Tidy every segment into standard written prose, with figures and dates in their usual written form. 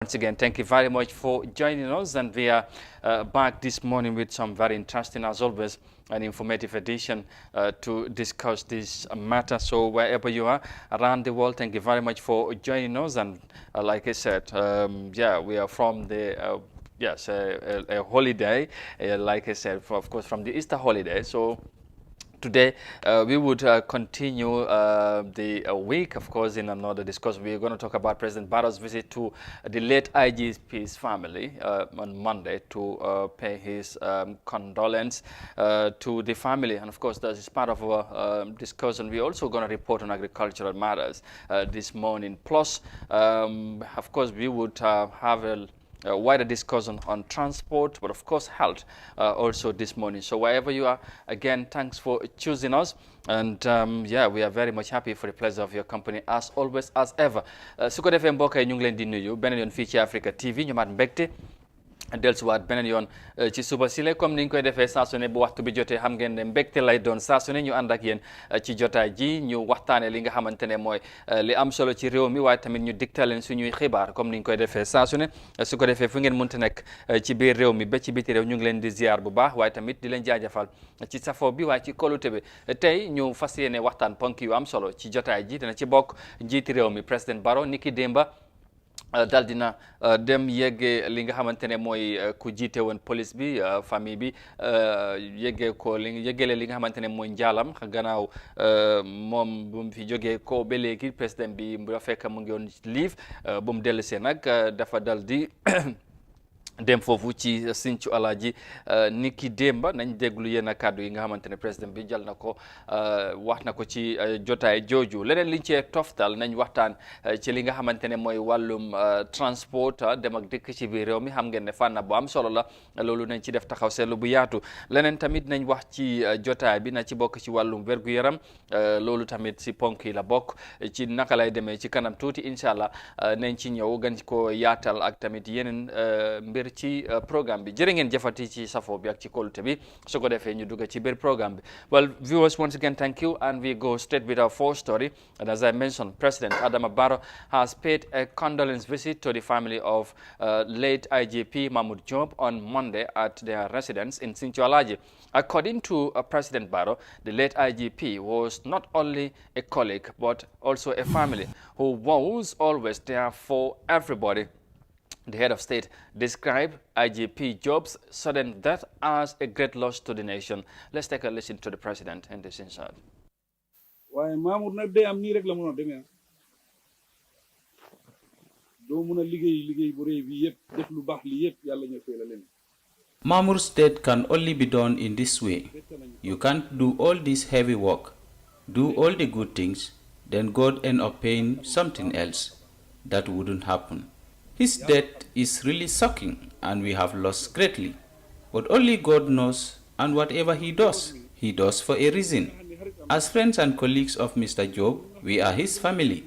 Once again, thank you very much for joining us, and we are back this morning with some very interesting, as always, an informative edition to discuss this matter. So wherever you are around the world, thank you very much for joining us. And like I said, yeah, we are from the yes, a holiday, like I said, of course, from the Easter holiday. So today, we would continue the week, of course, in another discussion. We're going to talk about President Barrow's visit to the late IGP's family on Monday to pay his condolence to the family. And of course, that is part of our discussion. We're also going to report on agricultural matters this morning. Plus, of course, we would have a wider discussion on transport, but of course health also this morning. So wherever you are, again, thanks for choosing us. And yeah, we are very much happy for the pleasure of your company as always, as ever. su ko defee mbokk yi ñu ngi leen di nuyu beneen yoon fii ci Africa TV ñu maat mbégte dellusiwaat beneen yoon ci suba sile comme ni ñu koy defee saa su ne bu waxtu bi jotee xam ngeen ne mbégte lay doon saa su ne ñu ànd ak yéen ci jotaay ji ñu waxtaane li nga xamante ne mooy li am solo ci réew mi waaye tamit ñu digtal leen suñuy xibaar comme ni ñu koy defee saa su ne su ko defee fu ngeen mënta nekk ci biir réew mi ba ci biti réew ñu ngi leen di ziar bu baax waaye tamit di leen jaajëfal ci safoo bi waaye ci kolute bi tey ñu fas yéene waxtaan ponk yu am solo ci jotaay ji dina ci bokk njiiti réew mi président Barrow niki démba dal dina dem yeggee li nga xamante ne mooy ku jiite woon police bi famille bi yeggee ko yeggele li nga xamante ne mooy njaalam gannaaw moom bu mu fi jógee ko ba léegi président bi bu fekk mu ngi woon live bu mu dellusee nag dafa dal di dem foofu ci Sinthiou Alaaji niki démba nañ déglu yenn kàddu yi nga xamante ne président bi jël na ko wax na ko ci jotaay jooju leneen liñ cee toftal nañ waxtaan ci li nga xamante ne mooy wàllum transport dem ak dëkk ci biir réew mi xam ngeen ne fànn bu am solo la loolu nañ ci def taxaw seetlu bu yaatu leneen tamit nañ wax ci jotaay bi na ci bokk ci wàllum wér-gu-yaram loolu tamit si ponk yi la bokk ci naka lay demee ci kanam tuuti incha allah nañ ci ñëw gën ko yaatal ak tamit yeneen mbir ci programme bi jërë ngeen jëfati ci safo bi ak ci kolute bi su ko defee ñu dugg ci biir programme bi. Well, viewers, once again, thank you, and we go straight with our first story. And as I mentioned, President Adama Barrow has paid a condolence visit to the family of late IGP Mahmoud Job on Monday at their residence in Sinthiou Alaaji. According to President Barrow, the late IGP was not only a colleague but also a family who was always there for everybody. The head of state described IGP Job's sudden death as a great loss to the nation. Let's take a listen to the president in this insert. waaye Mamour nag day am nii rek la mën a demee doo mën a liggéey bu rëy bi yëpp def lu baax li yëpp yàlla ñëw fay la leen. Mamour's death can only be done in this way. You can't do all this heavy work, do all the good things, then God end up paying something else. That wouldn't happen. His death is really shocking and we have lost greatly. But only God knows, and whatever he does for a reason. As friends and colleagues of Mr. Job, we are his family.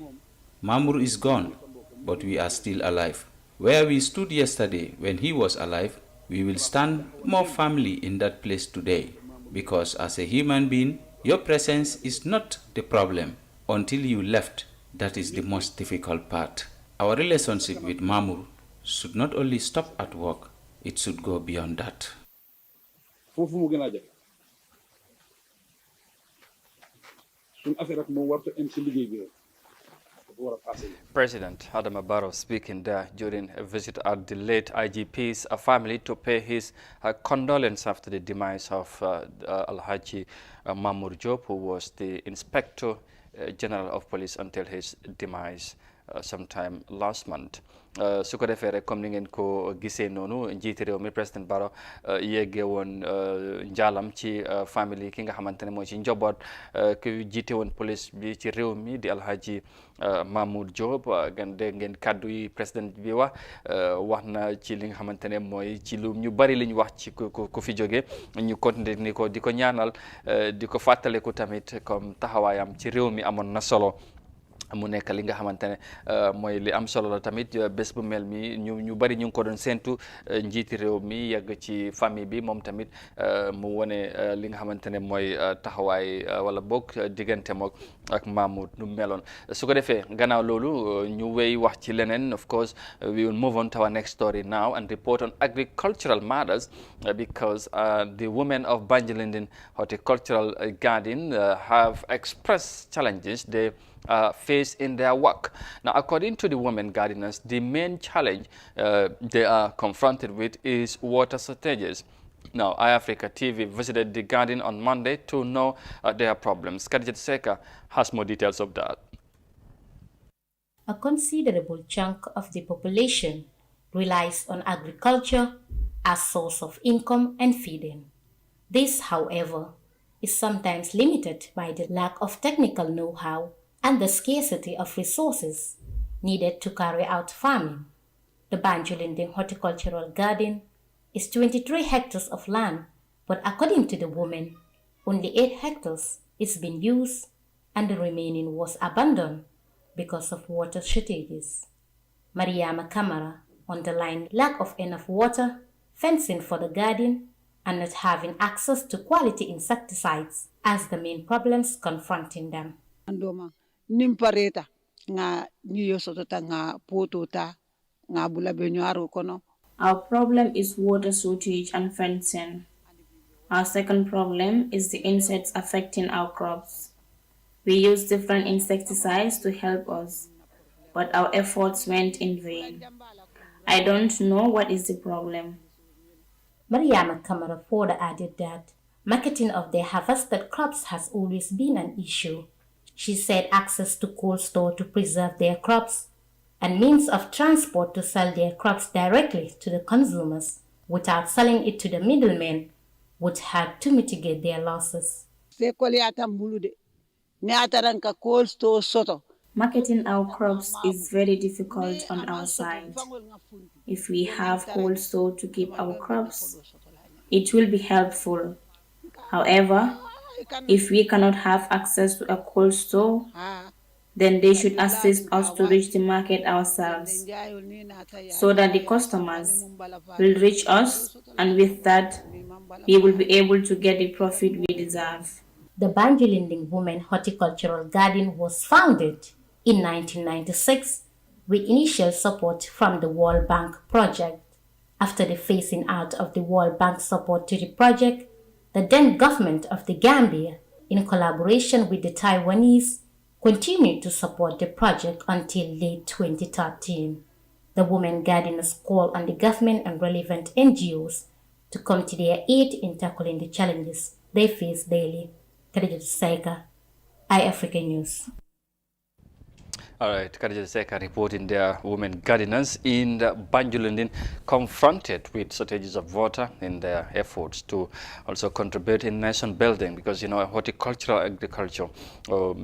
Mamour is gone, but we are still alive. Where we stood yesterday when he was alive, we will stand more firmly in that place today. Because as a human being, your presence is not the problem. Until you left, that is the most difficult part. Our relationship with Mamour should not only stop at work, it should go beyond that. foofu mu gën a jafe suñu affaire ak moom warta am si liggéey bi rek dafa war a passé. President Adama Barrow speaking there during a visit at the late IGP's family to pay his condolence after the demise of Alhaji Mahmoud Job, who was the Inspector General of Police until his demise sometime last month. su ko defee rek comme ni ngeen ko gisee noonu njiiti réew mi président Barrow yeggee woon njaalam ci famille ki nga xamante ne mooy ci njaboot ki jiite woon police bi ci réew mi di Alhaji Mahmoud Job ngeen dégg ngeen kàddu yi président bi wax na ci li nga xamante ne mooy ci lu ñu bari li ñu wax ci ku fi jóge ñu continuer ni ko di ko ñaanal di ko fàttaleku tamit comme taxawaayam ci réew mi amoon na solo. mu nekk li nga xamante ne mooy li am solo la tamit bés bu mel mi ñu bari ñu ngi ko doon séntu njiiti réew mi yegg ci famille bi moom tamit mu wone li nga xamante ne mooy taxawaay wala boog diggante mook ak Mahmoud nu meloon su ko defee gannaaw loolu ñu wéy wax ci leneen. Of course we will move on to our next story now and report on agricultural matters because the women of Banjulindin Horticultural Garden have expressed challenges they face in their work. Now, according to the women gardeners, the main challenge they are confronted with is water shortages. Now, iAfrica TV visited the garden on Monday to know their problems. Khadijat Seka has more details of that. A considerable chunk of the population relies on agriculture as source of income and feeding. This, however, is sometimes limited by the lack of technical know-how and the scarcity of resources needed to carry out farming. The Banjulindin Horticultural Garden is 23 hectares of land, but according to the women, only 8 hectares is being used and the remaining was abandoned because of water shortages. Mariama Kamara underlined lack of enough water, fencing for the garden, and not having access to quality insecticides as the main problems confronting them. Nimpareta nga niyo sotota nga potota nga bula benyaro kono. Our problem is water shortage and fencing. Our second problem is the insects affecting our crops. We use different insecticides to help us, but our efforts went in vain. I don't know what is the problem. Mariama Kamara further added that marketing of their harvested crops has always been an issue. She said access to cold store to preserve their crops and means of transport to sell their crops directly to the consumers without selling it to the middlemen would help to mitigate their losses. Marketing our crops is very difficult on our side. If we have cold store to keep our crops, it will be helpful. However, if we cannot have access to a cold store, then they should assist us to reach the market ourselves so that the customers will reach us, and with that, we will be able to get the profit we deserve. The Banjulindin Women Horticultural Garden was founded in 1996 with initial support from the World Bank project. After the phasing out of the World Bank support to the project, the then government of the Gambia, in collaboration with the Taiwanese, continued to support the project until late 2013. The women gardeners called on the government and relevant NGOs to come to their aid in tackling the challenges they face daily. Khadijat Seka, iAfrica News. All right, Khadija Seka reporting their women gardeners in Banjulindin confronted with shortages of water in their efforts to also contribute in nation building, because horticultural agriculture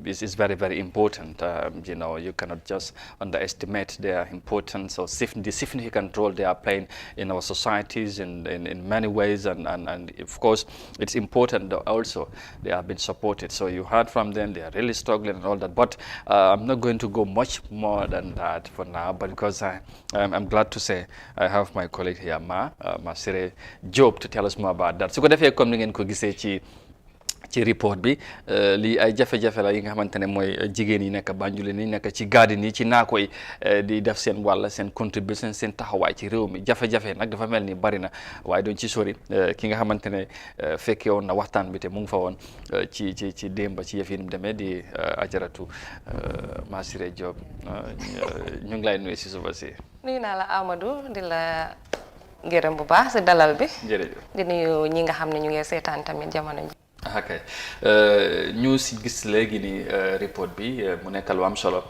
is very, very important. You cannot just underestimate their importance or the significant role they are playing in our societies in many ways, and of course it's important also they have been supported. So you heard from them, they are really struggling and all that, but I'm not going to go much more than that for now, but because I'm glad to say I have my colleague here, Masire Job, to tell us more about that. So ko defee comme ni ngeen ko gisee ci report bi lii ay jafe-jafe la yi nga xamante ne mooy jigéen yi nekk Banjulindin yi nekk ci garden yi ci naako yi di def seen wàll seen contribution seen taxawaay ci réew mi. Jafe-jafe nag dafa mel ni bari na waaye doon ci sori ki nga xamante ne fekkee woon na waxtaan bi te mu ngi fa woon ci démba ci yëf yi ni mu demee di ajaratu Masire Diop ñu ngi lay nuyu si suba si. nuyu naa la Amadou di la gërëm bu baax si dalal bi. jërëjëf di nuyu ñi nga xam ne ñu ngi seetaan tamit jamono ji. ok ñu si gis léegi ni report bi mu nekk lu am solo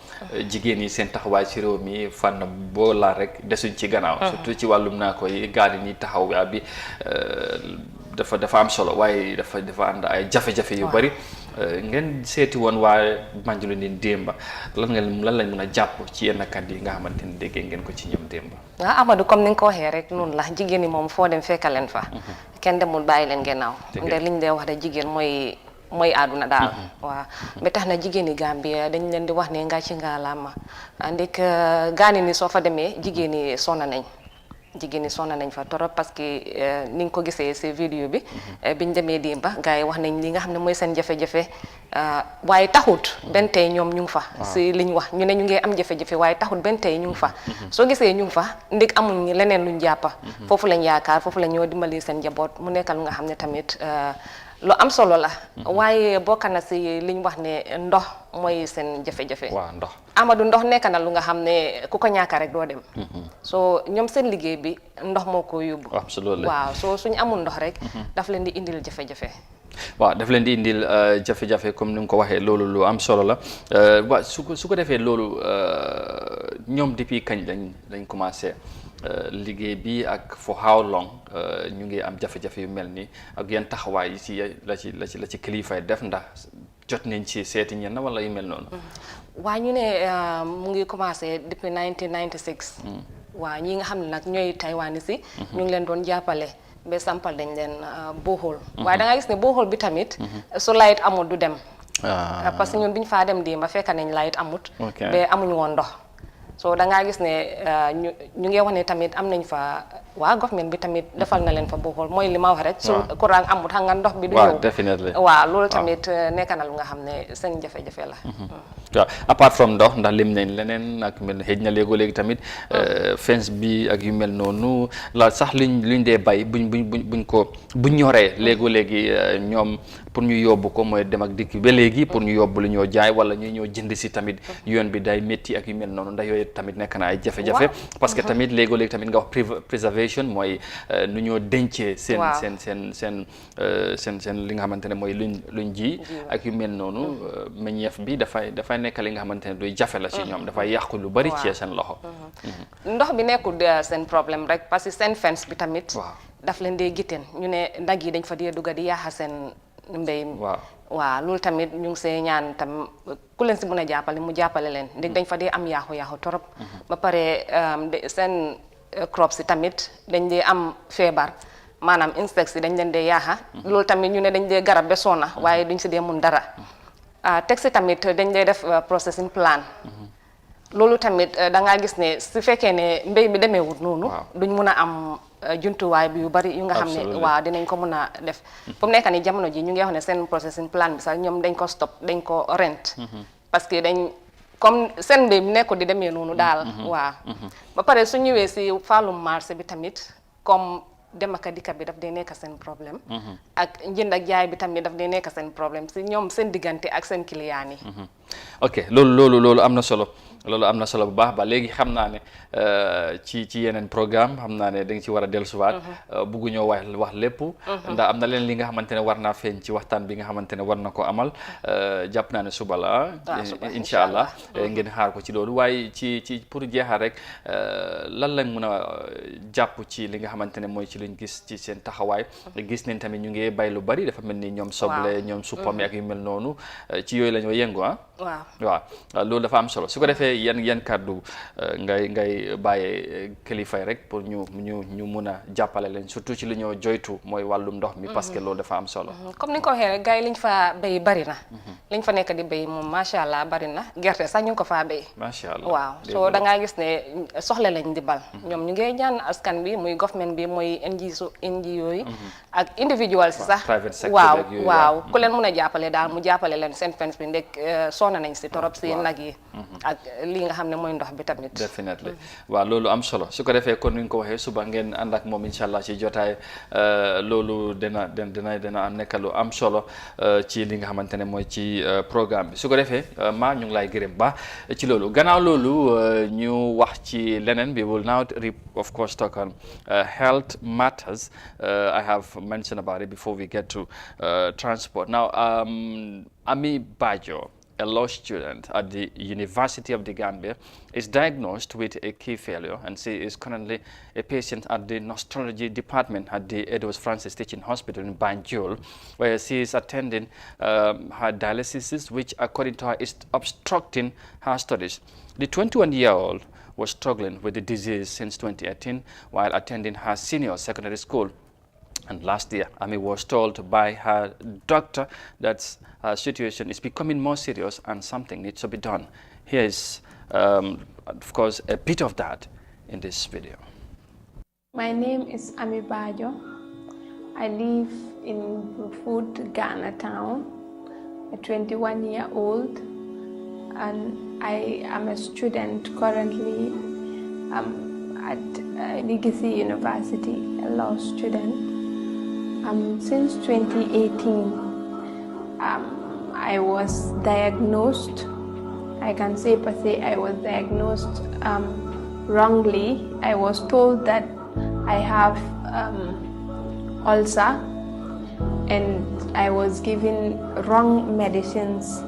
jigéen yi seen taxawaay ci réew mi fànn boo laa rek desuñ ci gannaaw. surtout ci wàllum naa koy garden yi taxaw bi dafa am solo waaye dafa ànd ay jafe-jafe yu bari. ngeen seeti woon waa Banjulindin démba lan lañ mën a jàpp ci yenn kàddu yi nga xamante ni déggee ngeen ko ci ñoom démba. waaw Amadou comme ni nga ko waxee rek noonu la jigéen ñi moom foo dem fekkaleen fa. kenn demul bàyyi leen gannaaw. nde liñ dee wax de jigéen mooy mooy àdduna daal waaw ba tax na jigéeni Gambia dañ leen di wax ne nga ci ngaalaama ndik gaani ni soo fa demee jigéen ñi sonna nañ fa torop parce que ni nga ko gisee ci vidéo bi biñ demee dimba gars yi wax nañ li nga xam ne mooy seen jafe-jafe waaye taxut benn tey ñoom ñu ngi fa ci liñ wax ñu ne ñu ngi am jafe-jafe waaye taxut benn tey ñu ngi fa soo gisee ñu ngi fa ndik amuñ leneen luñ jàppa foofu lañ yaakaar foofu la ñoo dimbali seen njaboot mu nekkal lu nga xam ne tamit lu am solo la waaye bokk na ci liñ wax ne ndox mooy seen jafe-jafe waaw ndox Amadou ndox nekk na lu nga xam ne ku ko ñaaka rek doo dem so ñoom seen liggéey bi ndox moo ko yóbbu waaw so suñu amul ndox rek daf leen di indil jafe-jafe waaw daf leen di indil jafe-jafe comme ni nga ko waxee loolu lu am solo la waaw su ko defee loolu ñoom depuis kañ lañ commencé liggéey bi ak for how long ñu ngi am jafe-jafe yu mel nii ak yan taxawaay yi ci la ci kilifa def ndax jot nañ ci seeti ñenn wala yu mel noonu. waa ñu ne mu ngi commencé depuis 1996. waa ñi nga xam ne nag ñooy Taiwan si. ñu ngi leen doon jàppale ba sampal dañ leen borehole. waaye da nga gis ne borehole bi tamit. su light amut du dem. parce que ñun biñ faa dem ba fekk nañ light amut. ba amuñ woon ndox. so da ngaa gis ne ñu ngi wax ne tamit am nañ fa waa government bi tamit defal na leen fa borehole mooy li ma wax rek. su courant amut xam nga ndox bi du ñëw. definitely waaw loolu tamit nekk na lu nga xam ne seen jafe-jafe la. waaw apart from ndox ndax lim nañ leneen ak mel xëj na léegi tamit fence bi ak yu mel noonu la sax luñ dee bay buñ ñoree léegi ñoom pour ñu yóbbu ko mooy dem ak dikk ba léegi pour ñu yóbbu lu ñoo jaay wala ñu ñoo jënd si tamit yoon bi day métti ak yu mel noonu ndax yooyu tamit nekk na ay jafe-jafe parce que tamit léegi tamit nga wax preservation mooy nu ñoo dencee seen li nga xamante ne mooy luñ ji ak yu mel noonu meññeef bi dafay nekk li nga xamante ne duy jafe la si ñoom dafay yàqu lu bari ci seen loxo. ndox bi nekkul seen problème rek parce que seen fence bi tamit daf leen dee gitteen ñu ne ndag yi dañ fa dee dugga di yaaxa seen mbéy mi waaw loolu tamit ñu ngi see ñaan tam ku leen si mën a jàppale mu jàppale leen ndég dañ fa dee am yaaxu torop ba pare seen crops si tamit dañ dee am feebar maanaam insectes yi dañ leen dee yaaxa loolu tamit ñu ne dañ dee garab ba soona waaye duñ si dee mun dara teg si tamit dañ dee def processing plan loolu tamit da ngaa gis ne su fekkee ne mbéy mi demeewut noonu duñ mun a am jumtuwaay bi yu bari yu nga xam ne waaw dinañ ko mun a def fu mu nekk ni jamono ji ñu ngi wax ne seen processing plan bi sax ñoom dañ ko stop dañ ko rent parce que dañ comme seen mbéy mi nekkul di demee noonu daal waaw ba pare su ñëwee si fàllum marché bi tamit comme dem ak dikka bi daf dee nekk seen problème ak njënd ak jaay bi tamit daf dee nekk seen problème si ñoom seen diggante ak seen client yi ok loolu am na solo bu baax ba léegi xam naa ne ci yeneen programme xam naa ne da nga ci war a dellusiwaat bugguñoo wax lépp ndax am na leen li nga xamante ne war naa feeñ ci waxtaan bi nga xamante ne war na ko amal jàpp naa ne suba la incha allah ngeen xaar ko ci loolu waaye ci pour jeexal rek lan lañ mën a jàpp ci li nga xamante ne mooy ci luñ gis ci seen taxawaay gis nañ tamit ñu ngi bay lu bari dafa mel ni ñoom soble ñoom suppame ak yu mel noonu ci yooyu la ñoo yëngu waaw loolu dafa am solo su ko defee yan kàddu ngay bàyyee kilifa rek pour ñu mun a jàppale leen surtout ci li ñoo joytu mooy wàllum ndox mi parce que loolu dafa am solo comme ni nga ko waxee rek gars yi liñ fa béy bari na liñ fa nekk di béy moom macha allah bari na gerte sax ñu ngi ko faa béy macha allah waaw soo da ngaa gis ne soxla lañ di bal ñoom ñu ngi ñaan askan bi muy government bi muy NGO yi ak individual si sax waaw ku leen mun a jàppale daal mu jàppale leen seen fence bi ndek soona nañ si torop si nag yi ak li nga xam ne mooy ndox bi tamit definitely waaw loolu am solo su ko defee kon ni nga ko waxee suba ngeen ànd ak moom incha allah ci jotaay loolu dina am nekk lu am solo ci li nga xamante ne mooy ci programme bi su ko defee ñu ngi lay gërëm ba ci loolu gannaaw loolu ñu wax ci leneen bi will now of course talk on health matters I have mentioned about it before we get to transport now Ami Bajo, a law student at the University of the Gambia, is diagnosed with a kidney failure, and she is currently a patient at the Nostology Department at the Edwards Francis Teaching Hospital in Banjul, where she is attending her dialysis, which, according to her, is obstructing her studies. The 21-year-old was struggling with the disease since 2018 while attending her senior secondary school. And last year, Ami was told by her doctor that her situation is becoming more serious and something needs to be done. Here is, of course, a bit of that in this video. My name is Ami Bajo. I live in Brufut, Ghana town, a 21-year-old, and I am a student currently at Legacy University, a law student. Since 2018, I was diagnosed, I can say per se, I was diagnosed wrongly. I was told that I have ulcer, and I was given wrong medicines,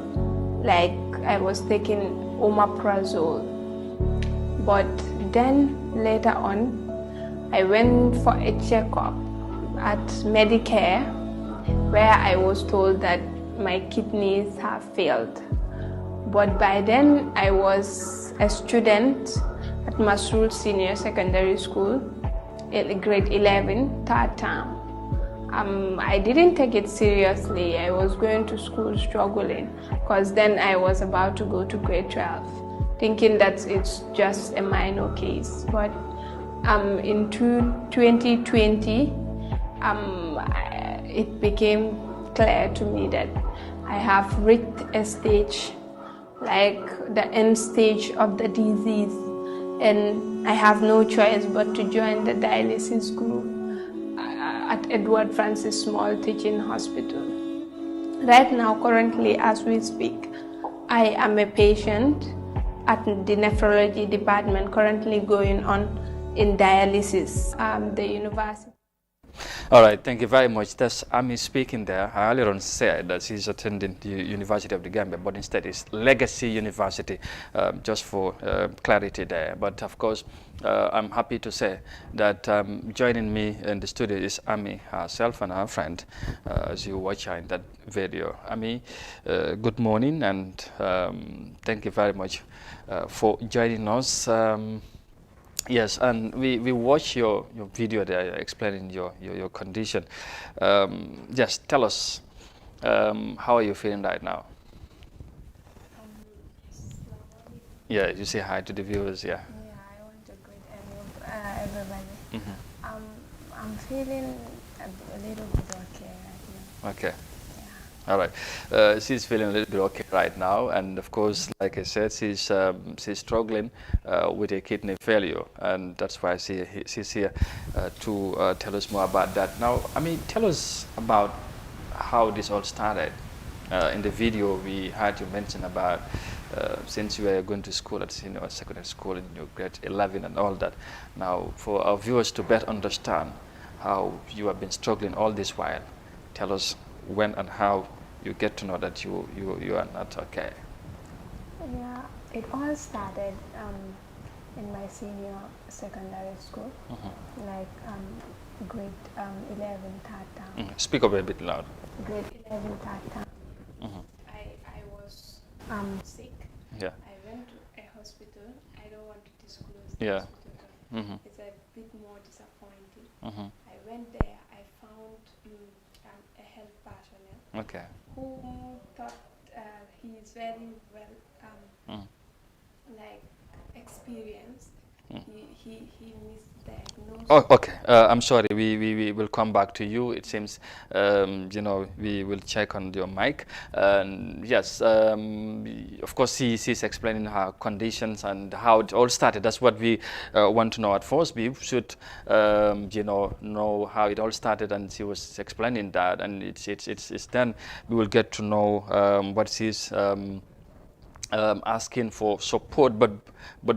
like I was taking omeprazole. But then later on, I went for a checkup at Medicare, where I was told that my kidneys have failed. But by then, I was a student at Masrul Senior Secondary School, in grade 11, third term. I didn't take it seriously. I was going to school struggling, because then I was about to go to grade 12, thinking that it's just a minor case. But in 2020, it became clear to me that I have reached a stage, like the end stage of the disease, and I have no choice but to join the dialysis group at Edward Francis Small Teaching Hospital. Right now, currently, as we speak, I am a patient at the nephrology department, currently going on in dialysis at the university. All right, thank you very much. That's Ami speaking there. I earlier on said that she's attending the University of the Gambia, but instead it's Legacy University, just for clarity there. But of course, I'm happy to say that joining me in the studio is Ami herself and her friend, as you watch her in that video. Ami, good morning, and thank you very much for joining us. Yes, and we watch your video there explaining your condition. Just tell us, how are you feeling right now? Yeah, you say hi to the viewers, yeah. Yeah, I want to greet everybody. I'm feeling a little bit okay right now. Okay. Yeah. All right. She's feeling a little bit okay right now, and of course, like I said, she's struggling with a kidney failure, and that's why she's here to tell us more about that. Now, I mean, tell us about how this all started. In the video, we heard you mention about since you were going to school at secondary school in your grade 11 and all that. Now, for our viewers to better understand how you have been struggling all this while, tell us when and how you get to know that you are not okay. Yeah, it all started in my senior secondary school, like grade 11, third term. Speak up a bit loud. Grade 11, third term. I was sick. Yeah. I went to a hospital. I don't want to disclose the Yeah. hospital. It's a bit more disappointing. I went there. I found a health personnel Okay. who thought he is very well, like experienced. He misdiagnosed. Oh, okay. I'm sorry. We will come back to you. It seems, we will check on your mic. Yes, of course, she's explaining her conditions and how it all started. That's what we want to know at first. We should, know how it all started, and she was explaining that. And it's then we will get to know what she's asking for support, but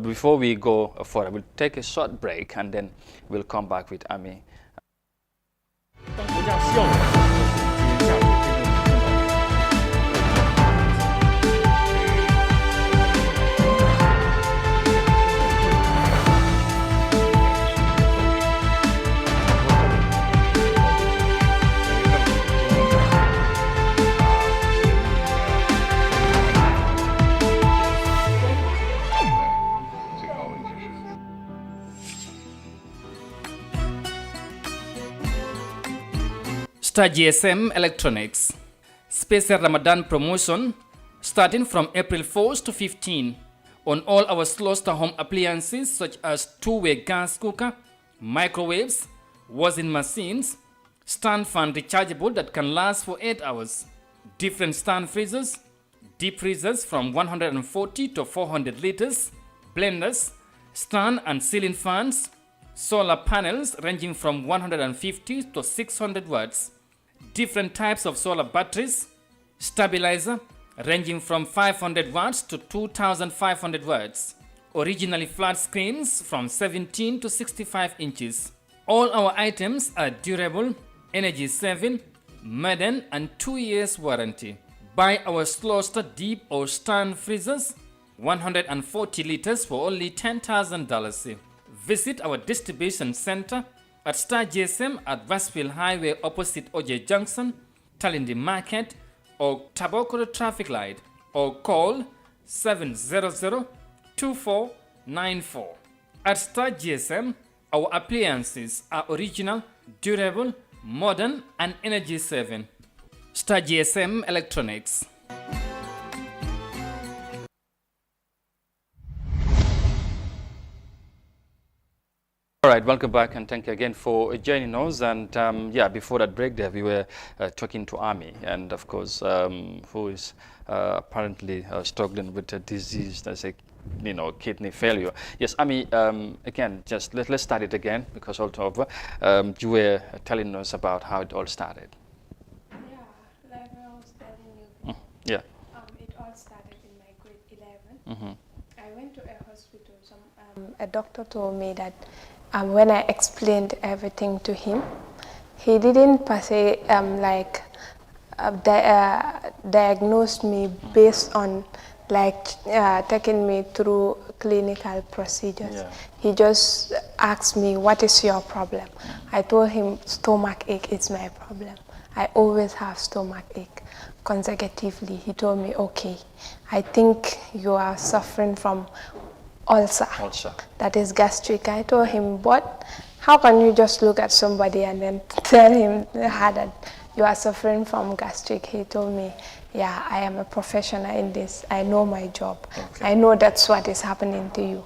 before we go further, we'll take a short break and then we'll come back with Ami. Star GSM Electronics. Special Ramadan promotion starting from April 1st to 15 on all our Sloster home appliances such as two-way gas cooker, microwaves, washing machines, stand fan rechargeable that can last for 8 hours, different stand freezers, deep freezers from 140 to 400 liters, blenders, stand and ceiling fans, solar panels ranging from 150 to 600 watts, different types of solar batteries, stabilizer ranging from 500 watts to 2500 watts, originally flat screens from 17 to 65 inches. All our items are durable, energy saving, modern and 2 years warranty. Buy our Sloster deep or stand freezers, 140 liters for only $10,000. Visit our distribution center at Star GSM at Westfield Highway opposite OJ Junction, Talindi Market, or Tabokoro Traffic Light, or call 700-2494. At Star GSM, our appliances are original, durable, modern, and energy saving. Star GSM Electronics. All right, welcome back and thank you again for joining us. And yeah, before that break there, we were talking to Ami, and of course, who is apparently struggling with a disease that's a kidney failure. Yes, Ami, again, just let's start it again because all over. You were telling us about how it all started. Yeah, like I was telling you. Yeah. It all started in my grade 11. I went to a hospital. A doctor told me that when I explained everything to him, he didn't per se diagnosed me based on taking me through clinical procedures. Yeah. He just asked me, what is your problem? I told him stomach ache is my problem. I always have stomach ache consecutively. He told me, okay, I think you are suffering from ulcer. That is gastric. I told him, but how can you just look at somebody and then tell him that you are suffering from gastric? He told me, yeah, I am a professional in this. I know my job. Okay. I know that's what is happening to you.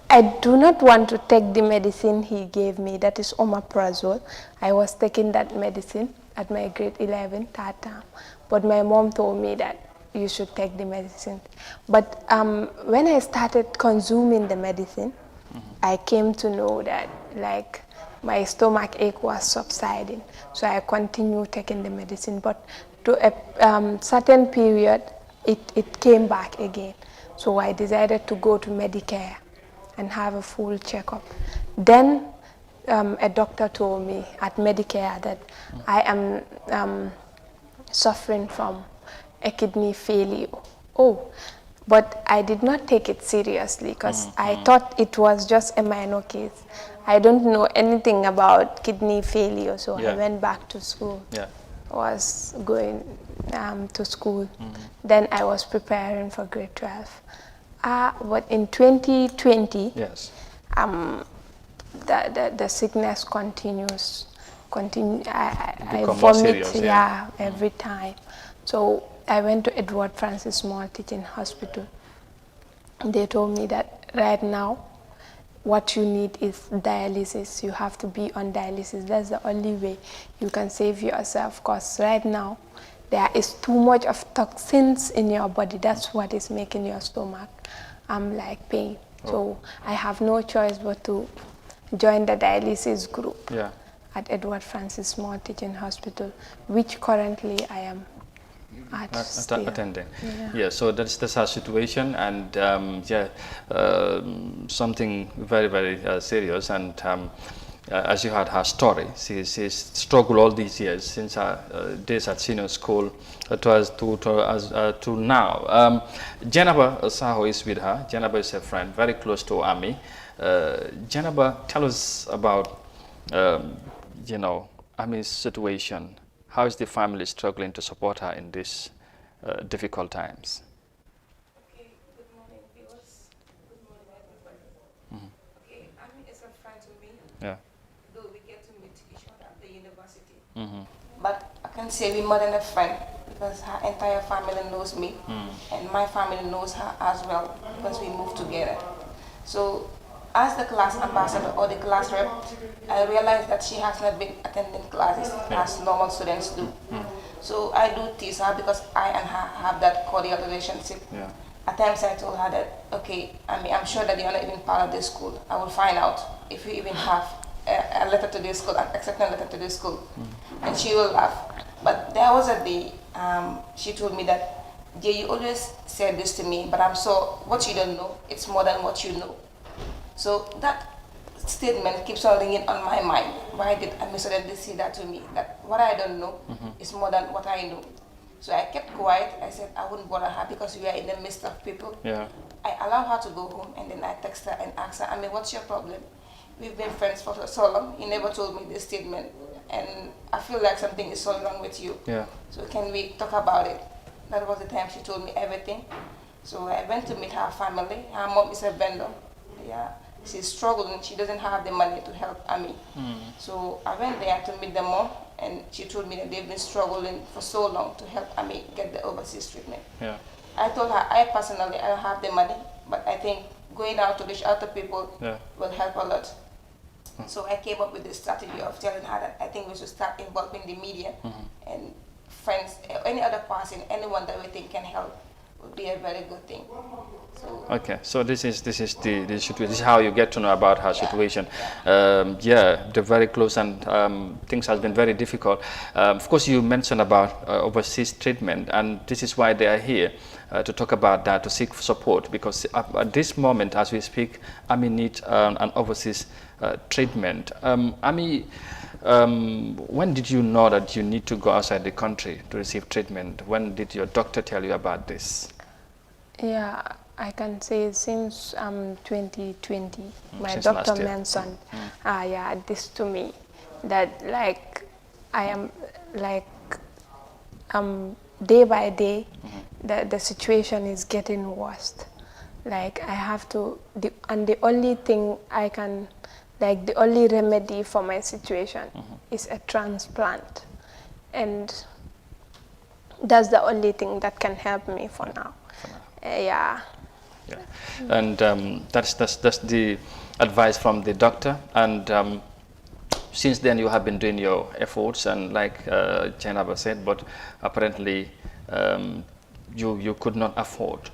I do not want to take the medicine he gave me, that is omeprazole. I was taking that medicine at my grade 11 that time, but my mom told me that you should take the medicine. But when I started consuming the medicine, I came to know that my stomach ache was subsiding. So I continued taking the medicine, but to a certain period, it came back again. So I decided to go to Medicare and have a full checkup. Then a doctor told me at Medicare that I am suffering from a kidney failure. Oh, but I did not take it seriously because I thought it was just a minor case. I don't know anything about kidney failure, so I went back to school. Yeah. I was going to school. Then I was preparing for grade 12. But in 2020, yes, the sickness continues. I vomit, serious, every time. So I went to Edward Francis Small Teaching Hospital. They told me that right now, what you need is dialysis. You have to be on dialysis. That's the only way you can save yourself, because right now, there is too much of toxins in your body. That's what is making your stomach pain. Oh. So I have no choice but to join the dialysis group at Edward Francis Small Teaching Hospital, which currently I am attending. Yeah, so that's our situation, and something very, very serious. And as you heard her story, she's struggled all these years since her days at senior school to now. Janaba Saho is with her. Janaba is a friend, very close to Ami. Janaba, tell us about Ami's situation. How is the family struggling to support her in these difficult times? Okay, good morning, viewers. Good morning, everybody. Okay, Ami is a friend to me. Yeah. Though we get to meet each other at the university. But can say we're more than a friend because her entire family knows me and my family knows her as well because we moved together. So as the class ambassador or the class rep, I realized that she has not been attending classes as normal students do. So I do tease her because I and her have that cordial relationship. Yeah. At times I told her that, okay, I'm sure that you're not even part of this school. I will find out if you even have a letter to this school, an acceptance letter to this school. And she will laugh. But there was a day she told me that, Jay, you always said this to me, but I'm so, what you don't know, it's more than what you know. So that statement keeps on ringing on my mind. Why did Ami suddenly say that to me? That what I don't know is more than what I know. So I kept quiet. I said I wouldn't bother her because we are in the midst of people. Yeah. I allow her to go home and then I text her and ask her, Ami, what's your problem? We've been friends for so long. You never told me this statement. And I feel like something is so wrong with you. Yeah. So can we talk about it? That was the time she told me everything. So I went to meet her family. Her mom is a vendor. Yeah. She's struggling. She doesn't have the money to help Ami. So I went there to meet the mom, and she told me that they've been struggling for so long to help Ami get the overseas treatment. Yeah. I told her, I personally, I don't have the money, but I think going out to reach out to people will help a lot. So I came up with the strategy of telling her that I think we should start involving the media and friends, any other person, anyone that we think can help would be a very good thing. So okay, so this is the situation. This is how you get to know about her situation. They're very close, and things has been very difficult. Of course, you mentioned about overseas treatment, and this is why they are here to talk about that, to seek support. Because at this moment, as we speak, Ami needs an overseas treatment. Ami, when did you know that you need to go outside the country to receive treatment? When did your doctor tell you about this? Yeah, I can say since 2020, my Since doctor last year. mentioned this to me, that like I am like day by day the situation is getting worse. Like I have to, and the only thing I can, like the only remedy for my situation is a transplant, and that's the only thing that can help me for now. Yeah. And that's the advice from the doctor. And since then, you have been doing your efforts, and like Jainaba said, but apparently you could not afford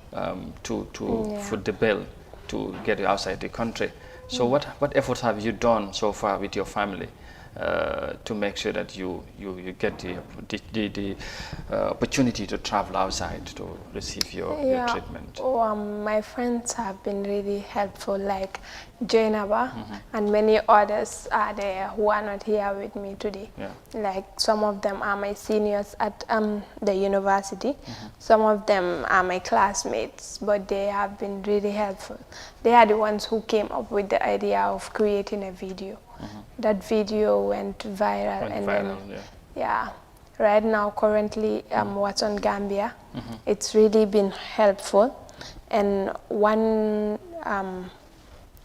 to foot the bill to get you outside the country. So what efforts have you done so far with your family to make sure that you get the opportunity to travel outside to receive your treatment? My friends have been really helpful, like Jainaba and many others are there who are not here with me today. Like some of them are my seniors at the university. Some of them are my classmates, but they have been really helpful. They are the ones who came up with the idea of creating a video. That video went viral, right now currently what's on Gambia, it's really been helpful. And one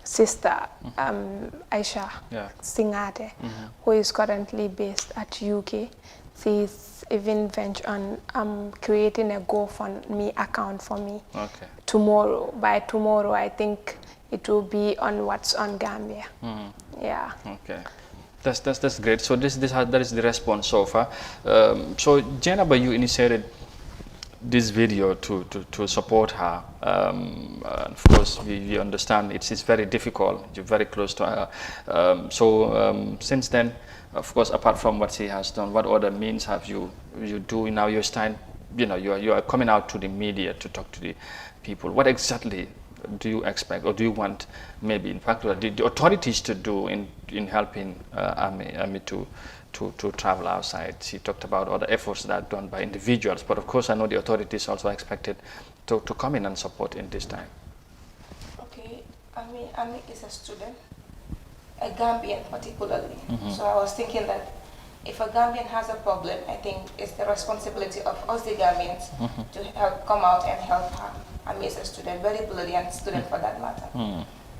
sister, Aisha Singate, who is currently based at UK, she's even ventured on creating a GoFundMe account for me. Tomorrow, by tomorrow, I think it will be on what's on Gambia. Yeah. Okay, that's great. So that is the response so far. So Jainaba, you initiated this video to support her. Of course, we understand it's very difficult. You're very close to her. Since then, of course, apart from what she has done, what other means have you do now? You're starting, you are coming out to the media to talk to the people. What exactly do you expect, or do you want, maybe in fact, the authorities to do in helping Ami to travel outside? She talked about other efforts that are done by individuals, but of course I know the authorities also expected to come in and support in this time. Okay, Ami is a student, a Gambian particularly. So I was thinking that if a Gambian has a problem, I think it's the responsibility of us, the Gambians, to help come out and help her. Ami is a student, very brilliant student for that matter.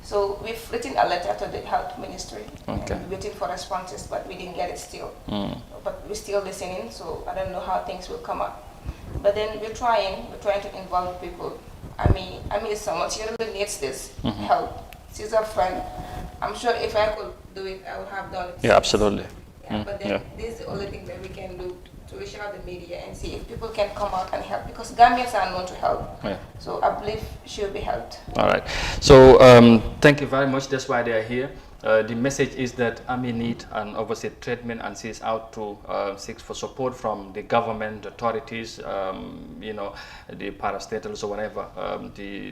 So we've written a letter to the health ministry, Okay. and waiting for responses, but we didn't get it still. But we're still listening, so I don't know how things will come up. But then we're trying to involve people. I mean, it's someone, she really needs this help. She's a friend. I'm sure if I could do it, I would have done it. Yeah, absolutely. Yeah, but then this is the only thing that we can do to reach out the media and see if people can come out and help, because Gambians are known to help. Yeah. So I believe she will be helped. All right. So thank you very much. That's why they are here. The message is that Ami need an overseas treatment, and she's out to seek for support from the government authorities, you know, the parastatals or whatever, the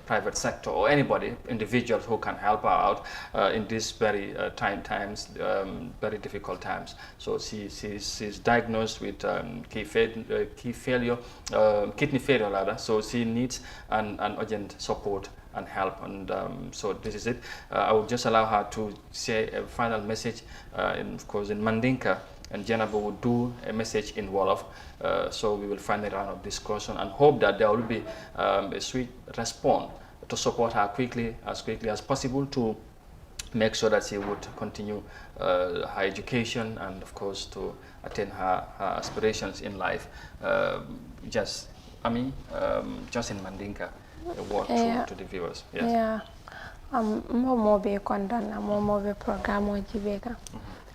private sector or anybody, individuals who can help her out in these very times, very difficult times. So she's diagnosed with kidney failure rather. So she needs an urgent support and help, and so this is it. I will just allow her to say a final message, of course in Mandinka, and Jenaba will do a message in Wolof. So we will find a round of discussion and hope that there will be a sweet response to support her as quickly as possible, to make sure that she would continue her education and of course to attain her aspirations in life. Just in Mandinka, a word to the viewers. Yes. Yeah. Mo be content, mo be program o jibeka.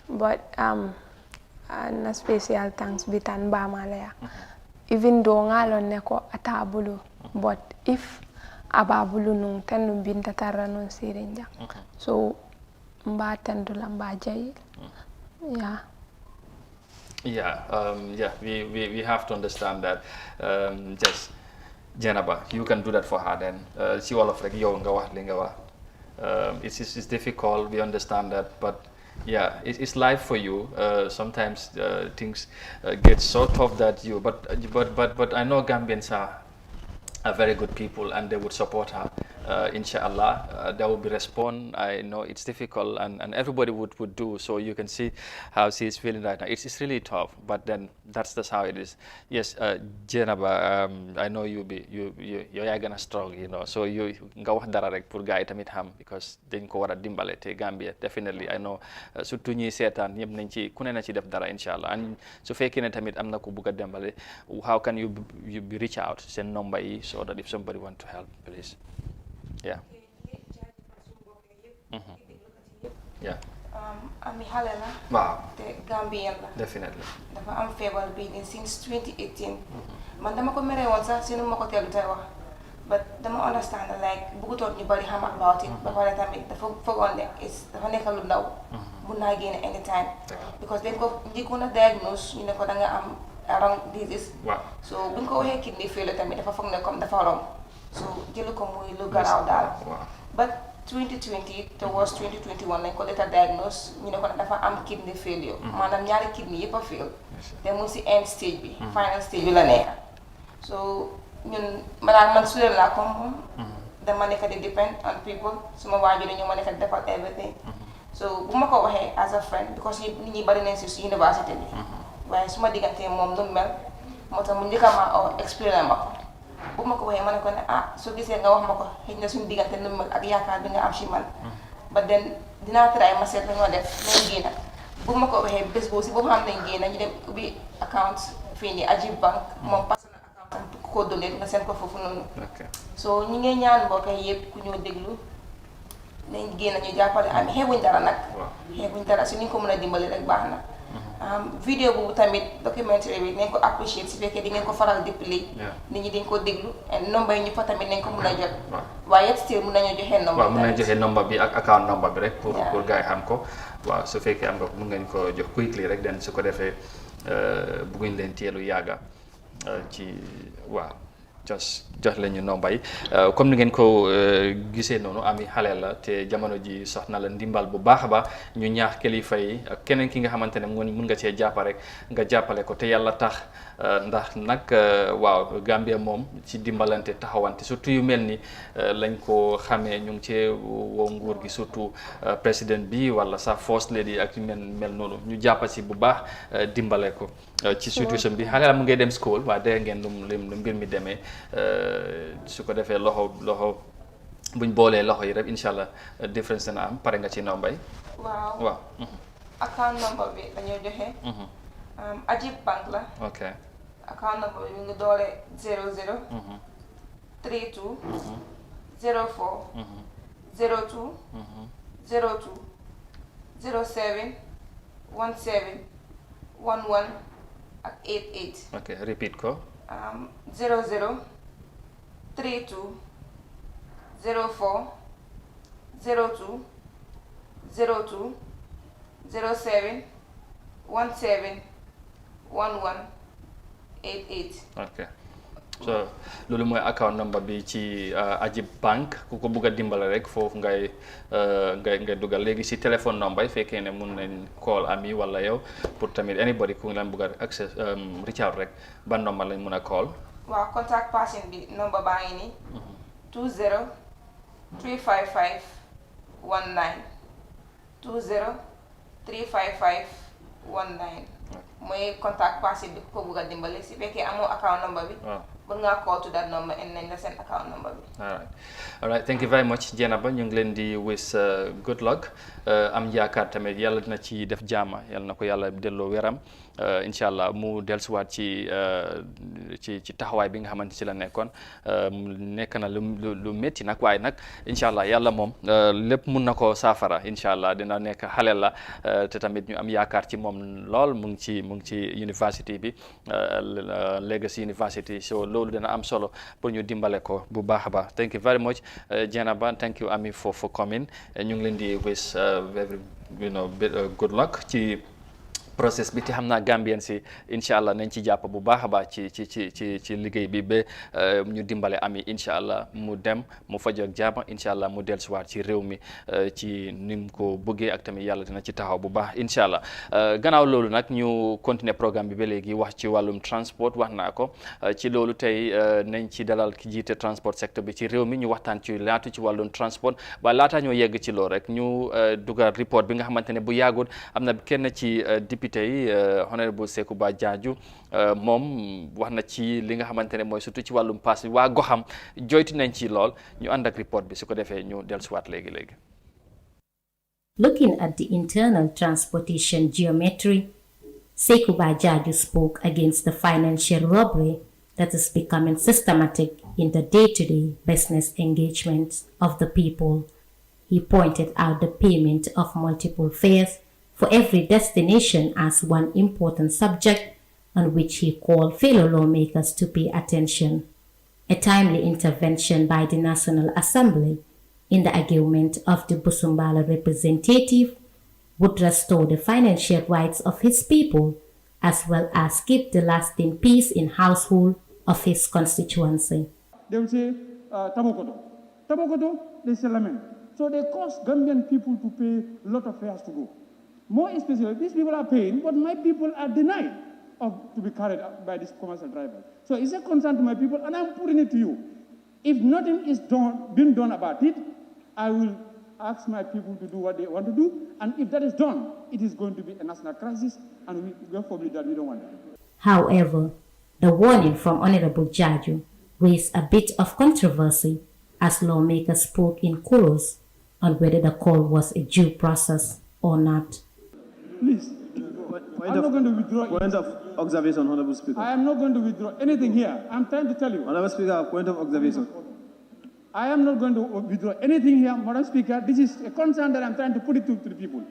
But na special thanks bitan ba malaya. Even though ngalon ne ko atabulu, but if ababulu nung tanu binta tarra non sirinja. So mba tandula mba jay. Yeah. Yeah, we have to understand that. Just Jenaba, you can do that for her then. She all of like yo nga wax li nga wax. It's difficult, we understand that, but yeah, it's life for you. Sometimes things get so tough that you, but I know Gambians are very good people and they would support her. Inshallah, there will be response. I know it's difficult and everybody would do. So you can see how she's feeling right now. It's really tough, but then that's how it is. Yes, Jenaba, I know you're gonna struggle, you know. So you nga wax dara rek pour gaay tamit xam, because dañ ko wara dimbalé té Gambia definitely I know surtout ñi sétane ñep nañ ci ku ne na ci def dara inshallah. And su fekké né tamit amna ko bëgga dembalé, how can you reach out, send number yi, so that if somebody want to help, please. Yeah. Yeah. Ami xale la. Wow. te Gambien la. Definitely. dafa am feebar bii nii since 2018. man dama ko mere woon sax si nu ma ko teelu tey wax. but dama understand like bëggutoon ñu bari xam about it. ba pare tamit dafa foogoon ne dafa nekk lu ndaw. mun naa génne anytime. because dañ ko njëkkoon a diagnose ñu ne ko da nga am around disease. Wow. so buñ ko waxee kidney failure tamit dafa foog ne comme dafa rom. so jëlu ko muy lu garaaw daal. but 2020 towards 2021 lañ ko later diagnose ñu ne ko dafa am kidney failure. maanaam ñaari kidney yëpp a fail. te mu si end stage bi. final stage bi la nekk. so ñun man student laa comme moom. dama nekk di depend on people suma waajur ñu ma nekk di defal everything. so bu ma ko waxee as a friend because nit ñi bari nañ si université bi. waaye suma diggante moom nu mel moo tax mu njëkk a ma expliqué ma ko. bu ma ko waxee ma ne ko ne soo gisee nga wax ma ko xëy na suñu diggante nu mel ak yaakaar bi nga am si man. ba den dinaa try ma seet la ñoo def nañ génn bu ma ko waxee bés boobu si boobu xam nañ génn ñu dem ubbi account fii nii Ajib Bank moom personal account ko donné nga seen ko foofu noonu. so ñi ngay ñaan mbokk yi yëpp ku ñoo déglu nañ génn ñu jàppale am xeebuñ dara nag. xeebuñ dara si ni ñu ko mën a dimbali rek baax na. vidéo boobu tamit documentaire bi nañ ko apprécier si fekkee di ngeen ko faral di play. nit ñi dañ ko déglu nomba yi ñu fa tamit nañ ko mën a jot. waaye yet still mën nañoo joxe nomba. waaw mën nañu joxe nomba bi ak account nomba bi rek. pour gars yi xam ko. waaw su fekkee am nga ko mën ngeen ko jox quickly rek den su ko defee bëgguñ leen teelu yàgga ci waaw jox lañu nomba yi comme ni ngeen ko gisee noonu Ami xale la te jamono ji soxna la ndimbal bu baax a baax ñu ñaax kilifa yi ak keneen ki nga xamante ne mën nga cee jàppa rek nga jàppale ko te yàlla tax ndax nag waaw Gambia moom ci dimbalante taxawante surtout yu mel ni lañ ko xamee ñu ngi cee woo nguur gi surtout président bi wala sax first lady ak yu mel noonu ñu jàppa si bu baax dimbale ko ci situation bi xale la mu ngay dem school waaye dégg ngeen lu mbir mi demee su ko defee loxo buñ boolee loxo yi rek incha allah différence dana am pare nga ci nomba yi. waaw. account number bi dañoo joxe. Ajib Bank la. ok. account number bi mu ngi doole 00. 32. 04. 02. 02. 07. 17. 11 ak 88. ok repeat ko. 00. 32. 04. 02. 02. 07. 17. 11. 88. ok so loolu mooy account number bi ci Ajib Bank ku ko bugg a dimbale rek foofu ngay dugal léegi si téléphone number yi fekkee ne mun nañ call ami wala yow pour tamit anybody ku leen bugg a access reach out rek ban number lañ mun a call. waaw contact person bi number baa ngi nii. 20 355 19 20 355 19 mooy contact person bi ku ko bugg a dimbale si fekkee amoo account number bi. mën ngaa call to that number and nañ la seen account number bi. all right thank you very much Jenaba ñu ngi leen di wish good luck am yaakaar tamit yàlla dina ci def jaama yàlla na ko yàlla delloo weram incha allah mu dellusiwaat ci taxawaay bi nga xamante ci la nekkoon nekk na lu métti nag waaye nag incha allah yàlla moom lépp mun na ko saafara incha allah dina nekk xale la te tamit ñu am yaakaar ci moom lool mu ngi ci university bi Legacy University so loolu dina am solo pour ñu dimbale ko bu baax a baax thank you very much Jenaba thank you Ami for coming ñu ngi leen di wish very good luck ci process bi te xam naa Gambien si incha allah nañ ci jàpp bu baax a baax ci liggéey bi ba ñu dimbale Ami incha allah mu dem mu faj ak jaama incha allah mu dellusiwaat ci réew mi ci ni mu ko bëggee ak tamit yàlla dina ci taxaw bu baax incha allah gannaaw loolu nag ñu continuer programme bi ba léegi wax ci wàllum transport wax naa ko ci loolu tey nañ ci dalal ki jiite transport secteur bi ci réew mi ñu waxtaan ci laatu ci wàllum transport waaye laataa ñoo yegg ci loolu rek ñu dugal report bi nga xamante ne bu yàggul am na kenn ci député yi honorable Sekouba Jaaju moom wax na ci li nga xamante ne mooy surtout ci wàllum paas bi waa goxam joytu nañ ci lool ñu ànd ak report bi su ko defee ñu dellusiwaat léegi. Looking at the internal transportation geometry, Sekouba Jaaju spoke against the financial robbery that is becoming systematic in the day-to-day business engagements of the people. He pointed out the payment of multiple fares for every destination as one important subject on which he called fellow lawmakers to pay attention. A timely intervention by the National Assembly in the argument of the Busumbala representative would restore the financial rights of his people as well as keep the lasting peace in household of his constituency. They will say, Tabokoto. Tabokoto, they say lament. So they cost Gambian people to pay a lot of fares to go. More especially, these people are paying, but my people are denied to be carried out by these commercial drivers. So it's a concern to my people, and I'm putting it to you. If nothing is being done about it, I will ask my people to do what they want to do, and if that is done, it is going to be a national crisis, and we God forbid that we don't want it. However, the warning from Honorable Jaaju raised a bit of controversy as lawmakers spoke in chorus on whether the call was a due process or not. Please, I'm not going to withdraw. Point of observation, Honorable Speaker. I am not going to withdraw anything here. I'm trying to tell you. Honorable Speaker, point of observation. I am not going to withdraw anything here, Madam Speaker. This is a concern that I'm trying to put it to the people.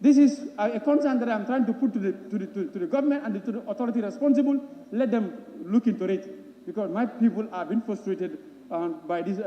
This is a concern that I'm trying to put to the government and to the authority responsible. Let them look into it, because my people are being frustrated by these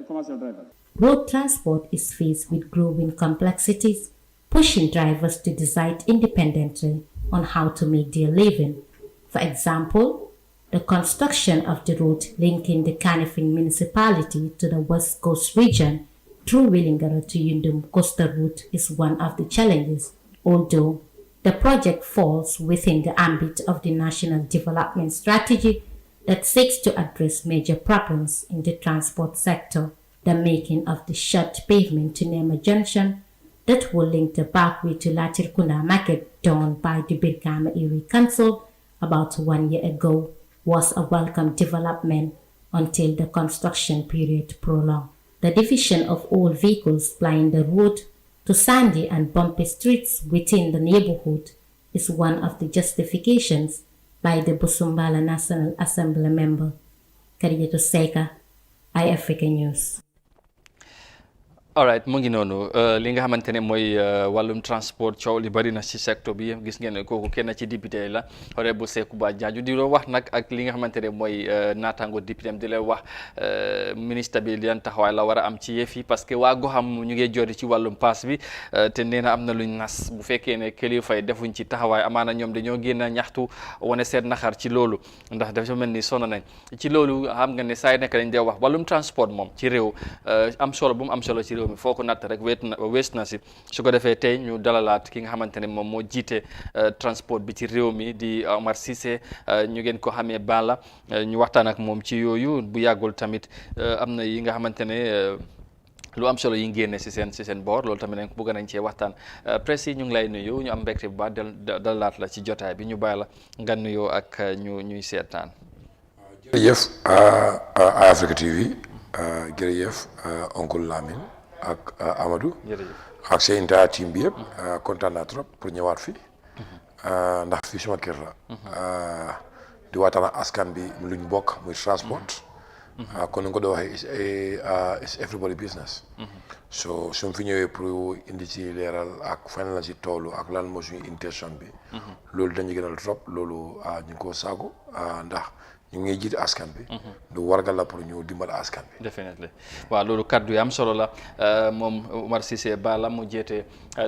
commercial drivers. Road transport is faced with growing complexities, pushing drivers to decide independently on how to make their living. For example, the construction of the road linking the Kanifing municipality to the West Coast region through Willingara to Yundum coastal route is one of the challenges, although the project falls within the ambit of the National Development Strategy that seeks to address major problems in the transport sector, the making of the short pavement to Nema Junction that will link the backway to Latirkunda Market done by the Birkama Erie Council about 1 year ago was a welcome development, until the construction period prolonged. The division of all vehicles plying the road to sandy and bumpy streets within the neighborhood is one of the justifications by the Busumbala National Assembly member, Khadijatu Seka, iAfrica News. all right mu ngi noonu li nga xamante ne mooy wàllum transport coow li bari na ci secteur bi gis ngeen ne kooku kenn ci député la honorable Sekouba Jaaju di loo wax nag ak li nga xamante ne mooy naataango député am di leen wax ministre bi li taxawaay la war a am ci yëf yi parce que waa goxam ñu ngi jori ci wàllum paas bi te nee na am na luñ nas bu fekkee ne kilifa yi defuñ ci taxawaay amaana ñoom dañoo génn ñaxtu wane seen naxar ci loolu ndax dafa mel ni sonn nañ ci loolu xam nga ne saa yu nekk dañ dee wax wàllum transport moom ci réew am solo bu mu am solo ci réew foo ko natt rek wees na si su ko defee tey ñu dalalaat ki nga xamante ne moom moo jiite transport bi ci réew mi di Omar Cissé ñu ngeen ko xamee Bala ñu waxtaan ak moom ci yooyu bu yàggul tamit am na yi nga xamante ne lu am solo yi ngénne si seen boor loolu tamit bëgg nañ cee waxtaan presse yi ñu ngi lay nuyu ñu am mbégte bu baax dalalaat la ci jotaay bi ñu bàyyi la nga nuyoo ak ñuy seetaan. jërëjëf iAfrica TV jërëjëf oncle Lamine ak Amadou ak seen entire team bi yëpp kontaan naa trop pour ñëwaat fi ndax fii suma kër la di waxtaan ak askan bi luñ bokk muy transport kon ni nga ko doon waxee it's everybody business so su fi ñëwee pour indi ci leeral ak fan la si toolu ak lan moo suñu intention bi loolu dañu gënal trop loolu ñu ngi ko saagu ndax ñu ngi jiite askan bi du wargal la pour ñu dimbal askan bi definitely waaw loolu kaddu yi am solo la moom Omar Cissé Bala mu jiite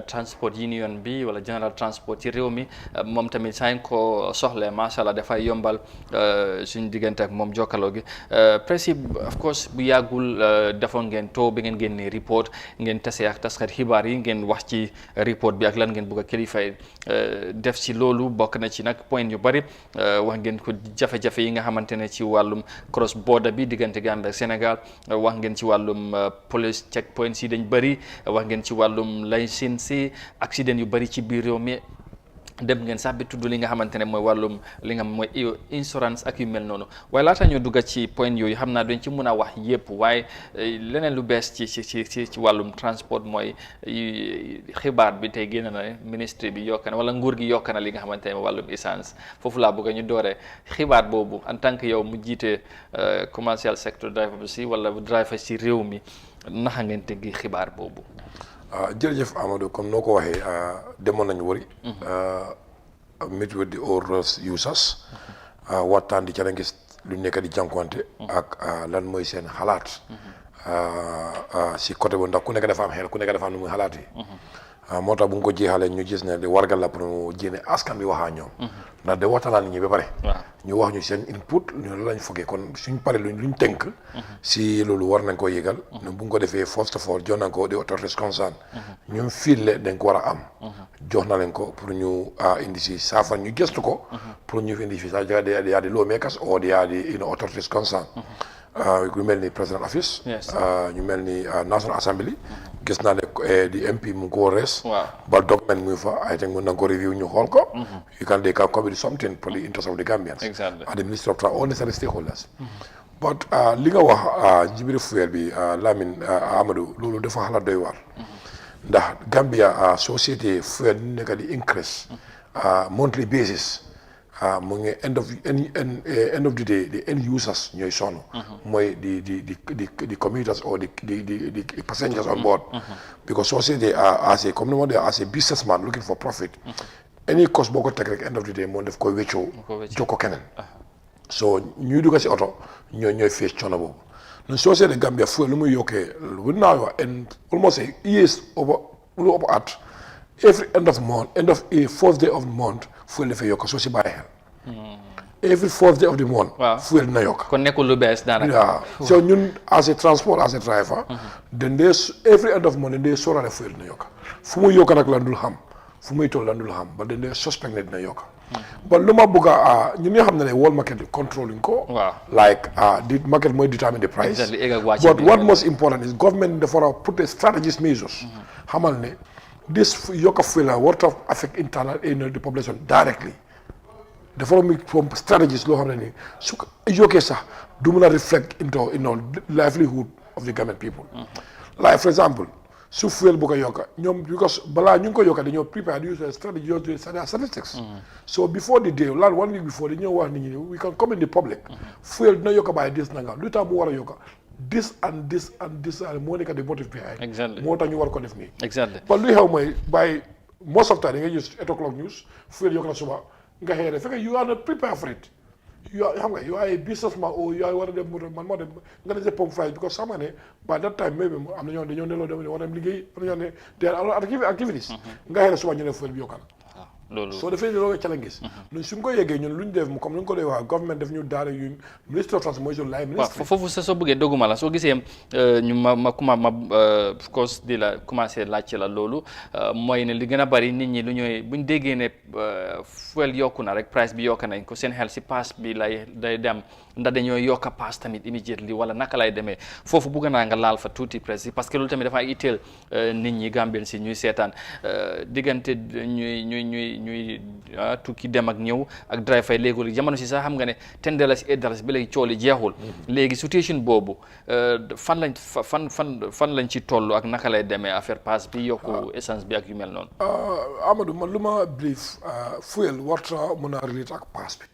transport union bi wala general transport ci réew mi moom tamit saa ñu ko soxlee macha allah dafay yombal suñu diggante ak moom jokkaloo gi principe of course bu yàggul defoon ngeen too bi ngeen génnee report ngeen tase ak taskat xibaar yi ngeen wax ci report bi ak lan ngeen bëgg a kilifa yi def ci loolu bokk na ci nag point yu bari wax ngeen ko jafe-jafe yi nga xamante ne ci wàllum cross border bi diggante Gambie ak Sénégal wax ngeen ci wàllum police checkpoints yi dañ bëri wax ngeen ci wàllum licence si accident yu bëri ci biir réew mi dem ngeen sax bi tudd li nga xamante ne mooy wàllum li nga mooy insurance ak yu mel noonu waaye laata ñu dugg ci point yooyu xam naa dañ ci mën a wax yëpp waaye leneen lu bees ci wàllum transport mooy xibaar bi tey génn na ministre bi yokk na wala nguur gi yokk na li nga xamante ne wàllum essence foofu laa bëgg ñu dooree xibaar boobu en tant que yow mu jiite commercial sector driver bi si wala driver si réew mi naka ngeen teggi xibaar boobu. jërëjëf Amadou comme noo ko waxee demoon nañu wari meet with the all roads users waxtaan di ca gis lu nekk di jànkuwante ak lan mooy seen xalaat si côté bu ndax ku nekk dafa am xel ku nekk dafa am nu muy xalaat yi moo tax bu nga ko jeexalee ñu gis ne di wargal la pour mu jéene askan bi waxaa ñoom ndax de waxtaan nit ñi ba pare ñu wax ñu seen input ñu lañ fogee kon suñ pare luñ tënk si loolu war nañ ko yëgal ne bu nga ko defee first of all jox nañ ko di authorities concerned ñun fiile dañ ko war a am jox na leen ko pour ñu indi si saafara ñu gëstu ko pour ñu indi fi sax yaa di lawmakers or yaa di authorities concerned ñu mel ni president office ñu mel ni national assembly gis naa ne di MP mu ngi ko rees ba document muy fa I think mën na ko review ñu xool ko they can come with something for the interest of the Gambians and the Minister of Transport all necessary stakeholders but li nga wax njibiri fuel bi Lamine Amadou loolu dafa xalaat doy waar ndax Gambia société fuel ñu nekk di increase monthly basis mu ngi end of the day the end users ñooy sonn mooy the commuters or the passengers on board because society as a comme ni ma dee as a businessman looking for profit any cost boo ko teg rek end of the day moom daf koy wéccoo jox ko keneen so ñuy dugg si oto ñooy face coono boobu ñun société Gambia fuel lu muy yokkee lu naa wax and almost a years over at every end of a fourth day of the month fuel dafay yokk soo si bàyyi xel every fourth day of the month fuel dina yokk kon nekkul lu bees daanaka so ñun as a transport as a driver then every end of month dañ dee sóoraale fuel dina yokk fu muy yokk nag lan dul xam fu muy toll lan dul xam ba dañ dee suspect ne dina yokk ba lu ma bëgg a ñun ñoo xam ne world market controlling ko like the market mooy determine the price but what most important is government dafa war a put a strategies measures xamal ne this yokk fuel warut a affect internal the population directly dafa am from strategies loo xam ne nii su ko yokkee sax du mën a reflect into livelihood of the Gambian people. Like for example su fuel bu ko yokka ñoom because balaa ñu ngi ko yokka dañoo prepare di use strategy use statistics. So before the day lan 1 week before dañoo wax nit ñi we can come in the public. Fuel dina yokka by this nanga lu tax mu war a yokka this and this and this moo nekk the motive behind. Exactly. moo tax ñu war ko def nii. Exactly. But luy xew mooy by most of the time da nga use 8 o'clock news fuel yokk na suba nga xëy na fekk you are not prepared for it. Xam nga you are a businessman or you are war a dem man moo dem nga ne pompe fry because xam nga ne by that time maybe am na ñoo dañoo neloo dem war a dem liggéey am na ñoo ne there are activities nga xëy na suba ñu ne fuel bi yokka na loolu soo defee loolu challenges ñun suñ ko yeggee ñun luñ def comme luñ ko dee wax government def ñu daara yu ministre of transport lay ministre waaw foofu sa soo bëggee dogguma la soo gisee ñu ma of course di la commencé laajte la loolu mooy ne li gën a bari nit ñi lu ñooy buñ déggee ne fuel yokku na rek price bi yokku nañ ko seen xel si pass bi lay day dem ndax dañoo yokka pass tamit immediately wala naka lay demee foofu bëgg naa nga laal fa tuuti presque parce que loolu tamit dafa itteel nit ñi Gambien si ñuy seetaan diggante ñuy tukki dem ak ñëw ak drive fay léegi jamono si sax xam nga ne $10 $8 ba léegi cooli jeexul léegi situation boobu fan lañ ci toll ak naka lay demee affaire pass bi yokku essence bi ak yu mel noonu. Amadou man lu ma brief fuel warta mën a relate ak pass bi.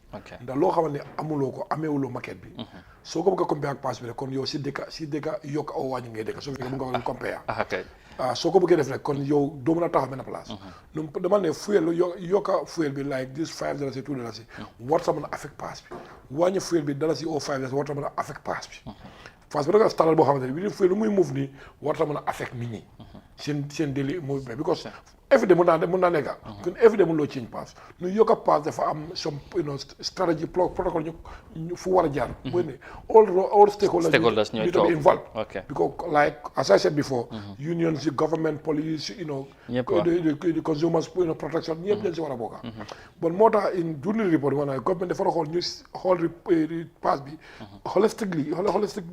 ndax loo xamante ne amuloo ko ameewuloo maquette bi. soo ko bëgg a compare ak pass bi rek kon yow si dëkk yokk aw wàññi ngay dëkk soo fekkee mu nga ko compare. soo ko bëggee def rek kon yow doo mën a taxaw benn place. dama ne fuel yokka fuel bi like this $5 $2 warta mën a affect pass bi wàññi fuel bi $1 or $5 warta mën a affect pass bi. pass bi da nga standard boo xamante ne bi fuel lu muy move nii warta mën a affect nit ñi. seen daily movement because every day mun naa nekk kon every day mun loo change pass nu yokka pass dafa am some strategy protocol ñu fu war a jaar mooy ne all stakeholders need to be involved because like as I said before unions government police the consumers protection ñëpp dañ si war a bokka bon moo tax during the report maanaam government dafa war a xool ñu xool pass bi holistic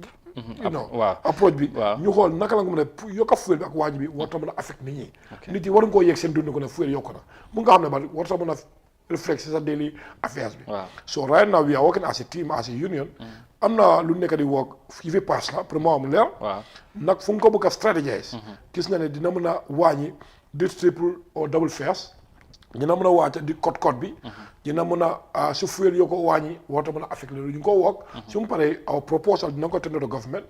approach bi ñu xool naka la nga mën a yokka fuel bi ak wàññi bi warta mën a affect nit ñi nit yi waruñ koo yegg seen dund ko ne fuel yokku na mu nga xam ne ba warta mën a reflect sa daily affairs bi so right now we are working as a team as a union am na lu nekk di work yi fi pass la pour moo am leer nag fu nga ko bëgg a strategize gis na ne dina mën a wàññi di triple or double fares dina mën a wàcc di code bi dina mën a su fuel yoo ko wàññi warta mën a affect loolu ñu ngi ko work su mu paree our proposal dina ko tender to government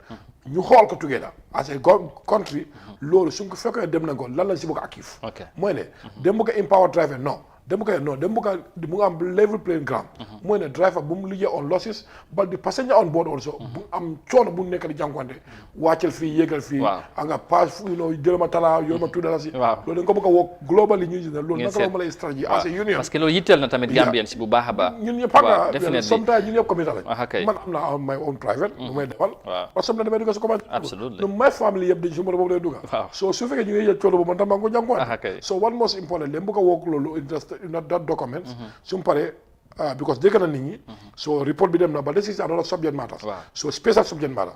ñu xool ko together as a country loolu su ko fekkee dem na ko lan lañ si bëgg a active mooy ne dem bëgg a empower driver non dem bëgg mu nga am level playing ground mooy ne driver bu mu liggéey on losses but the passenger on board also bu am coono bu nekk di jànkuwante wàccal fii yéegal fii a nga pass jëlama tala yoolu ma $2 loolu dañ ko bëgg a woo globally ñu gis ne loolu naka la mën a stratégie as a union parce que loolu yitteel na tamit Gambien si bu baax a baax ñun ñëpp xam nga sometimes ñun ñëpp communauté lañ man am naa my own private lu may defal parce que damay dugg si commande no my family yëpp dañ si mën a boobu day dugga so su fekkee ñu ngi yëg coono boobu man tam maa ngi ko jànkuwante so what most important leen bëgg a woo loolu that document su mu paree because dégg na nit ñi so report bi dem na but this is another subject matter so special subject matter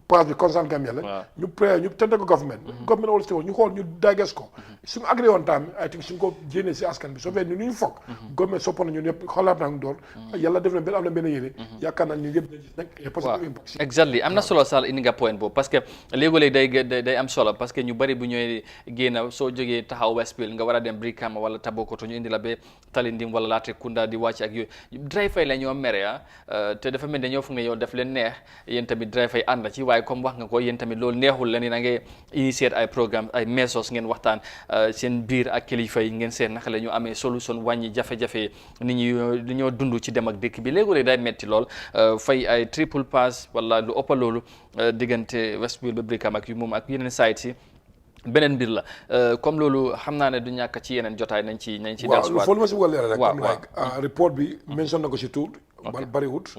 pass bi concerne Gambia la ñu pré ñu tente ko government all state ñu xool ñu digest ko suñu agree woon time I think suñu ko génnee si askan bi soo fee ni ñu foog government soppoon na ñun yëpp xoolaat naa door yàlla def na benn am na benn yéene yaakaar naa ni yëpp dañ gis nag positive impact exactly am na solo Sall indi nga point boobu parce que léegi-léegi day am solo parce que ñu bari bu ñooy génn soo jógee taxaw Westfield nga war a dem Brikama wala Tabokoto ñu indi la ba Talindim wala Latrikunda di wàcc ak yooyu driver la ñoo mere te dafa mel dañoo foog ne yow daf leen neex yéen tamit driver yi ànd ci waaye comme wax nga ko yéen tamit loolu neexul leen na ngay initier ay programme ay mesos ngeen waxtaan seen biir ak kilifa yi ngeen seen naka la ñu amee solution wàññi jafe-jafe nit ñi li ñoo dund ci dem ak dëkk bi léegi day metti lool fay ay triple pass wala lu ëpp loolu diggante Westfield ba Brikama ak yu moom ak yeneen site si beneen mbir la comme loolu xam naa ne du ñàkk ci yeneen jotaay nañ ci waaw foofu ma si bëgg a leeral rek comme like report bi mention na ko si tuut bariwut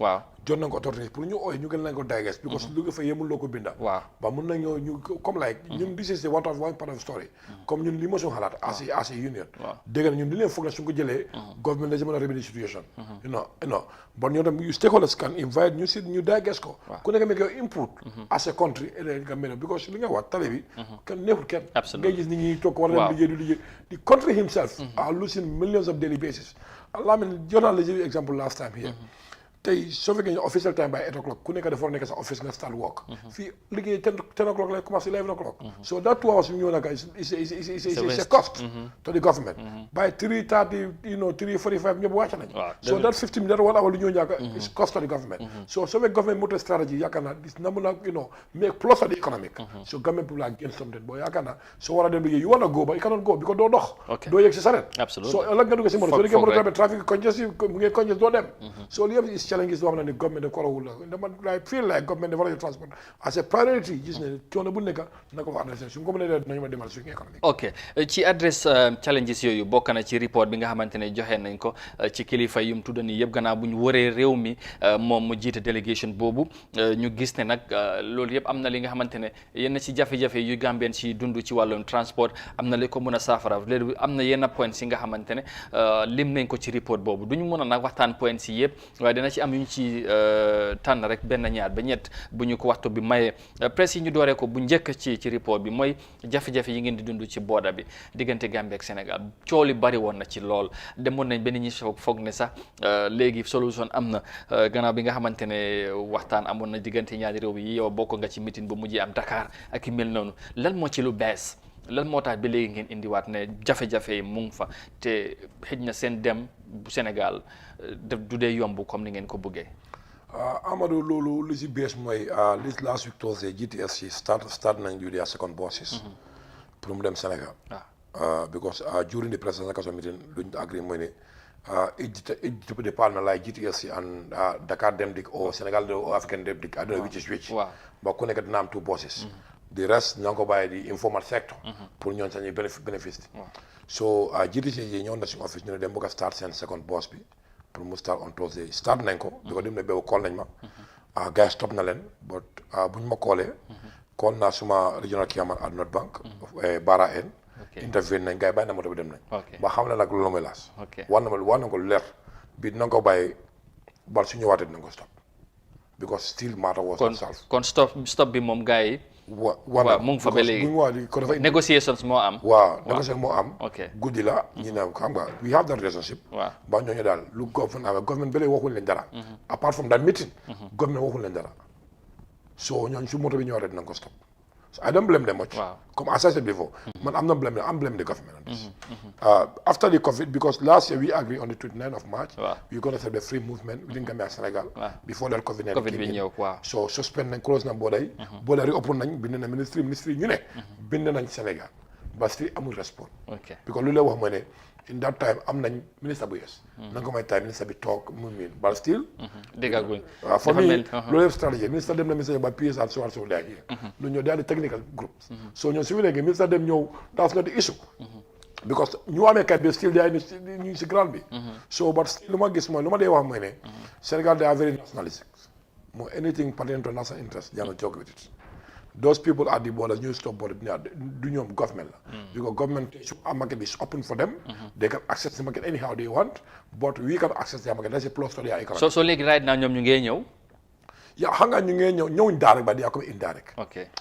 jot nañ ko autorité pour ñu ooy ñu gën nañ ko digest because lu nga fa yemul loo ko binda ba mun nañ ñu comme like ñun this is one part of story comme ñun li ma suñu xalaat as a union dégg na ñun li leen foog na suñ ko jëlee government la si mën a remedy situation you know but ñoo tam stakeholders can invite ñu digest ko ku nekk make your input as a country nga mel because li nga wax tale bi kenn neexul kenn ngay gis nit ñi toog war a liggéey the country himself are losing millions of daily basis I mean journalism example last time here tey soo fekkee official time by 8 o'clock ku nekk dafa war nekk sa office nga start work fii liggéey 10 o'clock lay commencé 11 o'clock so that 2 hours ñëw naka is a cost to the government by 3:30 3:45 ñëpp wàcc nañ so that 50 minutes 1 hour lu ñëw ñàkk is cost to the government so soo fekkee government motor strategy yaakaar naa dis na mun a make plus of the economic so government people are gain something boo yaakaar naa soo war a dem liggéey you want to go but you cannot go because doo dox doo yegg si saret so ëllëg nga dugg si moto soo liggéey moto tamit trafic congestion mu ngi congestion doo dem so li yëpp challenges boo xam ne government da ko war a wul dama feel like government dafa war a transport as a priority gis ne coono bu nekk na ko fa adressé suñ ko mënee dinañu ma demal suñu économique ok ci adresse challenges yooyu bokk na ci report bi nga xamante ne joxe nañ ko ci kilifa yum tudda nii yëpp gannaaw bu ñu waree réew mi moom mu jiite délégation boobu ñu gis ne nag loolu yëpp am na li nga xamante ne yenn ci jafe-jafe yu Gambien si dund ci wàllum transport am na li ko mën a saafara léegi am na yenn points yi nga xamante ne lim nañ ko ci report boobu duñu mën a nag waxtaan points yi yëpp waaye dina ci am yuñ ci tànn rek benn ñaar ba ñett bu ñu ko waxtu bi maye presse yi ñu dooree ko bu njëkk ci report bi mooy jafe-jafe yi ngeen di dund ci booda bi diggante Gambie ak Sénégal coow li bari woon na ci lool demoon nañ benn ñi foog ne sax léegi solution am na gannaaw bi nga xamante ne waxtaan amoon na diggante ñaari réew yi yow bokk nga ci meeting bu mujjee am Dakar ak i mel noonu lan moo ci lu bees lan moo tax ba léegi ngeen indiwaat ne jafe-jafe yi mu ngi fa te xëj na seen dem bu Sénégal du dee yomb comme ni ngeen ko bëggee. Amadou loolu li si bees mooy this last week Thursday GTSC start nañ di their second buses pour mu dem Sénégal. Because during the presidential council meeting luñ agree mooy ne each department like GTSC and Dakar Dem Dikk or Sénégal or African Dem Dikk I don't know which is which. But ku nekk dina am 2 buses. The rest na ko bàyyi di informal sector pour ñoon sañuy bénéfice so GTC yi ñëw na si office ñu ne dem bëgg a start seen second boss bi pour mu start on Thursday start nañ ko bi ko dem ne beewu call nañ ma gars stop na leen but buñ ma callee call naa suma regional chairman at North Bank Bara en intervene nañ gars yi bàyyi na moto bi dem nañ ba xam ne nag loolu mooy laas war na ko leer bi dina ko bàyyi bal su ñëwaatee dina ko stop because still matter was not solved kon stop bi moom gars yi waaw mu ngi fa ba léegi négociations moo am négociation moo am guddi la ñu ne xam nga we have that relationship ba ñooñu daal lu government ba léegi waxul leen dara apart from that meeting government waxul leen dara so ñooñu su moto bi ñëwaatee dinañ ko stop so I don't blame them much comme as I said before man I'm blame the government on this after the COVID because last year we agreed on the 29th of March we're going to celebrate free movement within Gambia and Senegal before that COVID bi ñëw so suspend nañ close na border yi border yi open nañ bind na ministre ñu ne bind nañ Sénégal ba still amul response because lu lay wax mooy ne in that time am nañ ministre bu yees na ko may time ministre bi toog mu miin ba still déggaguñ for me loolu yëpp stratégie ministre dem na ministre ba PSR so day lu ñëw daal di technical groups so ñoom su ñu léegi ministre dem ñëw that's not the issue because ñu amee kayit bi still day ñu si ground bi so but still lu ma gis mooy lu ma dee wax mooy ne Sénégal they are very nationalistic more anything pertaining to national interest they are not joke with it those people at the border ñu stop border du ñoom government la because government market is open for them they can access the market anyhow they want but we can access the market that's a plus to their economy so léegi right now ñoom ñu ngee ñëw xam nga ñu ngee ñëwuñ direct ba di yaa ko indirect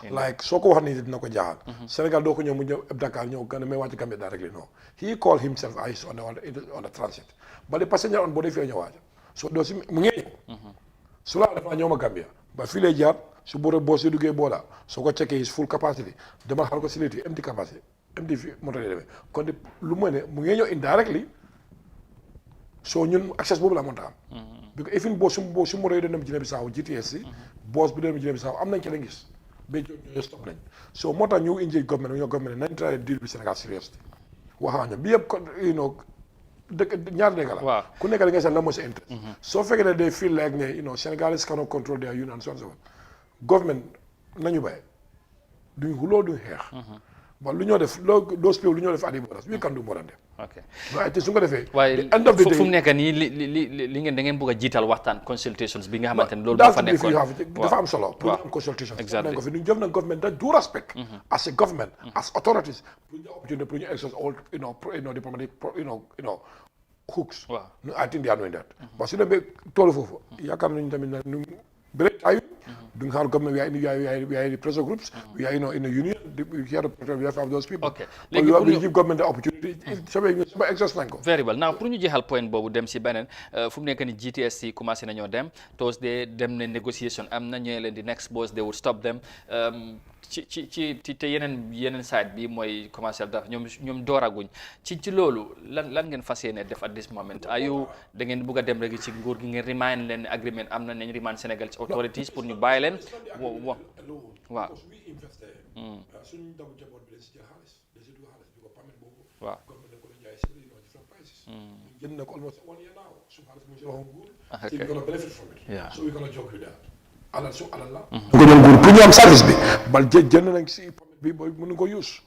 like soo ko wax ni dina ko jaaxal Sénégal doo ko ñëw mu ñëw Dakar ñëw gën a may wàcc Gambia directly no he called himself as on the transit but the passenger on board fii ñëwaat so doo si mu ngee ñëw su la dafa ñëw ma Gambia ba fii lay jaar su boole boo si duggee boola soo ko checkee his full capacity demal xar ko facility empty capacity empty fi moto lay demee kon de lu mu ne mu ngee ñëw indirectly soo ñun access boobu la mënta am because even boo su moto yi doon dem Guinée Bissau GTS si boos bi doon dem Guinée Bissau am nañ ci la gis ba ñoo stop nañ so moo tax ñu engage government ñoo government nañ try deal bi Sénégal seriously waxaa ñoom bi yëpp dëkk ñaar dëkk la ku nekk da ngay seet la mooy sa interest soo fekkee ne they feel like ne Sénégalais cannot control their union and so on government nañu bàyyi duñ xuloo duñ xeex but lu ñoo def those people lu ñoo def at the borders we can do more than them. Okay. But te su ko defee. waaye end of the day fu mu nekk nii li ngeen da ngeen bëgg a jiital waxtaan consultations bi nga xamante ne loolu dafa nekkoon dafa am solo pour ñu am consultation. exactly ko fi ñu jox na government that do respect as a government as authorities pour ñu opportunity pour ñu exercise all diplomatic hooks. I think they are doing that. But su demee toolu foofu yaakaar nañu tamit na ñu bëri tayu duñ xaar government we are in the pressure groups we are in a union we have those people. Okay. We give government the opportunity sama exercise nañ ko. Very well now pour ñu jeexal point boobu dem si beneen fu mu nekk ni GTSC commencé nañoo dem Thursday dem na négociation am na ñëwee leen di next boss they would stop them ci te yeneen side bi mooy commercial daf ñoom dooraguñ ci loolu lan ngeen fas yéene def at this moment ayu da ngeen bugg a dem rek ci nguur gi ngeen remind leen agreement am na nañ remind Senegal authorities pour ñu bàyyi leen waaw suñu dabu jaboot bi dañ si jël xaalis dañ si dugal xaalis bi ko pamit boobu government dañ ko doon jaay si different prices jënd na ko almost 1 year now su xaalis mu si loxo nguur so we gonna benefit from it so we gonna job with that alal su alal la ko doon nguur pour ñu am service bi bal jënd nañ si pamit bi booy mënu ko use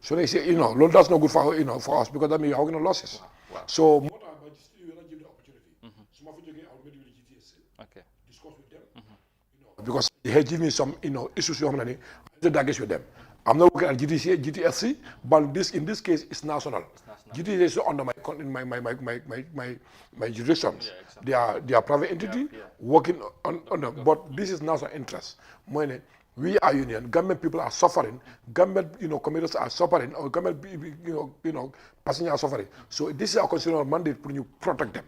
so they say loolu that's not good for for us because that means we are going to losses so moo tax ba still you not give the opportunity su ma fa jógee I'll meet with the GTSC discuss with them because they give me some issues yoo xam ne ni I don't with them. I'm not working at GTSC, but in this case it's national. GTSC is under my jurisdiction. They are private entity working on them, but this is national interest. When we are union, government people are suffering, government commuters are suffering, or government passengers are suffering. So this is our constitutional mandate to protect them.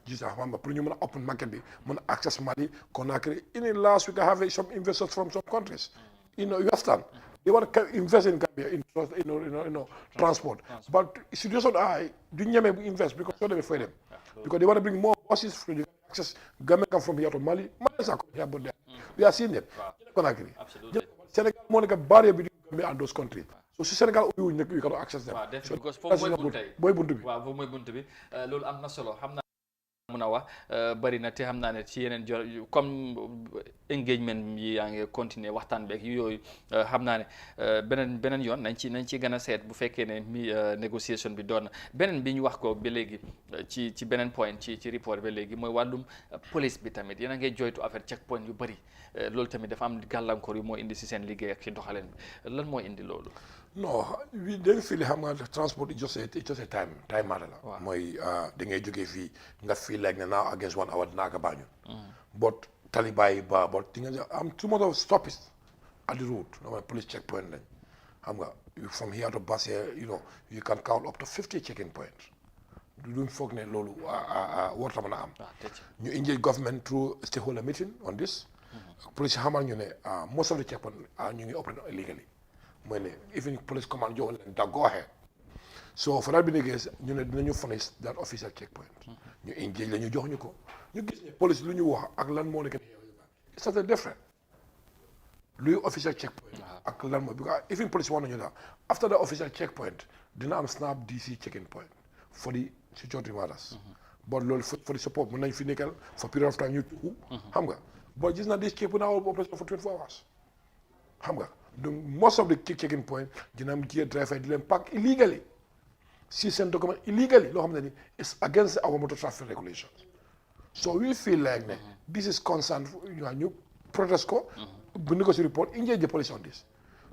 Just pour ñu mën a open market bi mën a access Mali Conakry in last week I have some investors from some countries you understand they want to invest in Gambia in transport but situation du ñeme bu invest because soo demee fay dem because they want to bring more buses for the access Gambia come from here to Mali is here but we are seeing them Conakry Senegal moo nekk barrière bi Gambia and those countries so si Sénégal ubbiwuñ nekk we can access them because foofu mooy buntu bi waaw foofu mooy buntu bi loolu am na solo xam na mun a wax bari na te xam naa ne ci yeneen comme engagement yi yaa ngi continuer waxtaan beeg yooyu xam naa ne beneen yoon nañ ci gën a seet bu fekkee ne négociation bi doon na beneen bi ñu wax ko ba léegi ci beneen point ci report ba léegi mooy wàllum police bi tamit yéen a ngay joytu affaire checkpoint yu bari loolu tamit dafa am gàllankoor yu moo indi si seen liggéey ak ci doxaleen bi lan moo indi loolu. non dañ fii xam nga transport it's just a time matter la mooy da ngay jógee fii nga feel like ne now against 1 hour dinaa ko baañu but taliba yi but di nga am too much of stoppage at the route police checkpoint lañ xam nga from here to Basse you can count up to 50 checking points duñ foog ne loolu warta mën a am ñu engage government through stakeholder meeting on this police xamal ñu ne most of the checkpoint ñu ngi operate illegally mooy ne even police command jox leen da go ahead so for that being the case ñu ne dinañu furnish that official checkpoint ñu engage la ñu jox ñu ko ñu gis ne police lu ñu wax ak lan moo nekk it's not different luy official checkpoint ak lan moo because even police wax nañu daal after the official checkpoint dina am snap DC checking point for the security matters but loolu for the support mën nañ fi nekkal for period of time ñu tuxu xam nga but gis na this checkpoint now operation for 24 hours xam nga most of the checking point dina am jiyee driver di leen park illegally si seen document illegally loo xam ne ni it's against our motor traffic regulations so we feel like ne this is concern ñu protest ko bind ko si report engage the police on this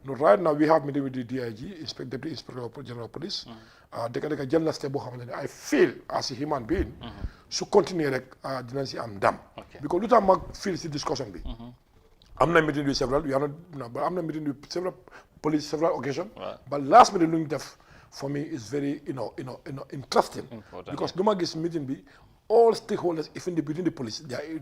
right now we have meeting with the DIG Deputy Inspector General Police dëkk jël na step boo xam ne I feel as a human being su continuer rek dinañ si am ndam because lu tax ma feel si discussion bi am na meeting with several but am na meeting with several police several occasions but last meeting lu ñu def for me is very interesting because du ma gis meeting bi all stakeholders even within the police they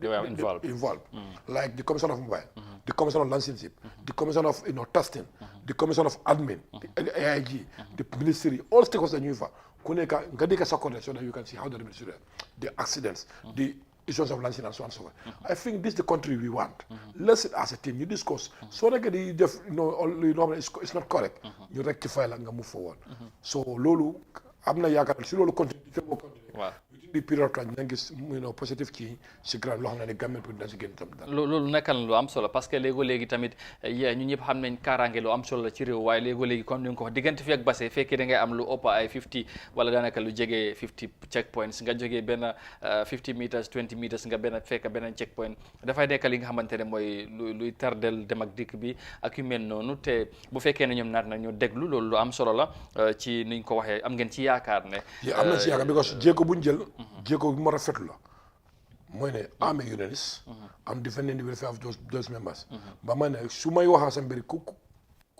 were involved like the commissioner of mobile the commissioner of licensing the commissioner of testing the commissioner of admin the AIG the ministry all stakeholders ñu fa ku nekk nga dégg sa côté so that you can see how the accidents the issues of lancing and so on and so forth. I think this is the country we want. Let's sit as a team, you discuss. So that it's not correct. You rectify and move forward. So lolu amna yakar si lolu continue di period of time dina gis positive ci si grand loo xam ne Gambia pour dina si génn tam loolu nekkal lu am solo parce que léegi tamit ñu ñëpp xam nañ kaaraange lu am solo la ci réew waaye léegi comme ni nga ko wax diggante fi ak Basse fekkee da ngay am lu ëpp ay 50 wala daanaka lu jege 50 checkpoints nga jógee benn 50 meters 20 meters nga fekk benn checkpoint dafay nekk li nga xamante ne mooy luy tardel dem ak dikk bi ak yu mel noonu te bu fekkee ne ñoom naat na ñoo déglu loolu lu am solo la ci niñ ko waxee am ngeen ci yaakaar ne am na ci yaakaar because jéego buñ jël jéego bu ma rafetlu la mooy ne army unionist am defending the welfare of those members ba ma ne su may waxaa sa mbiri ku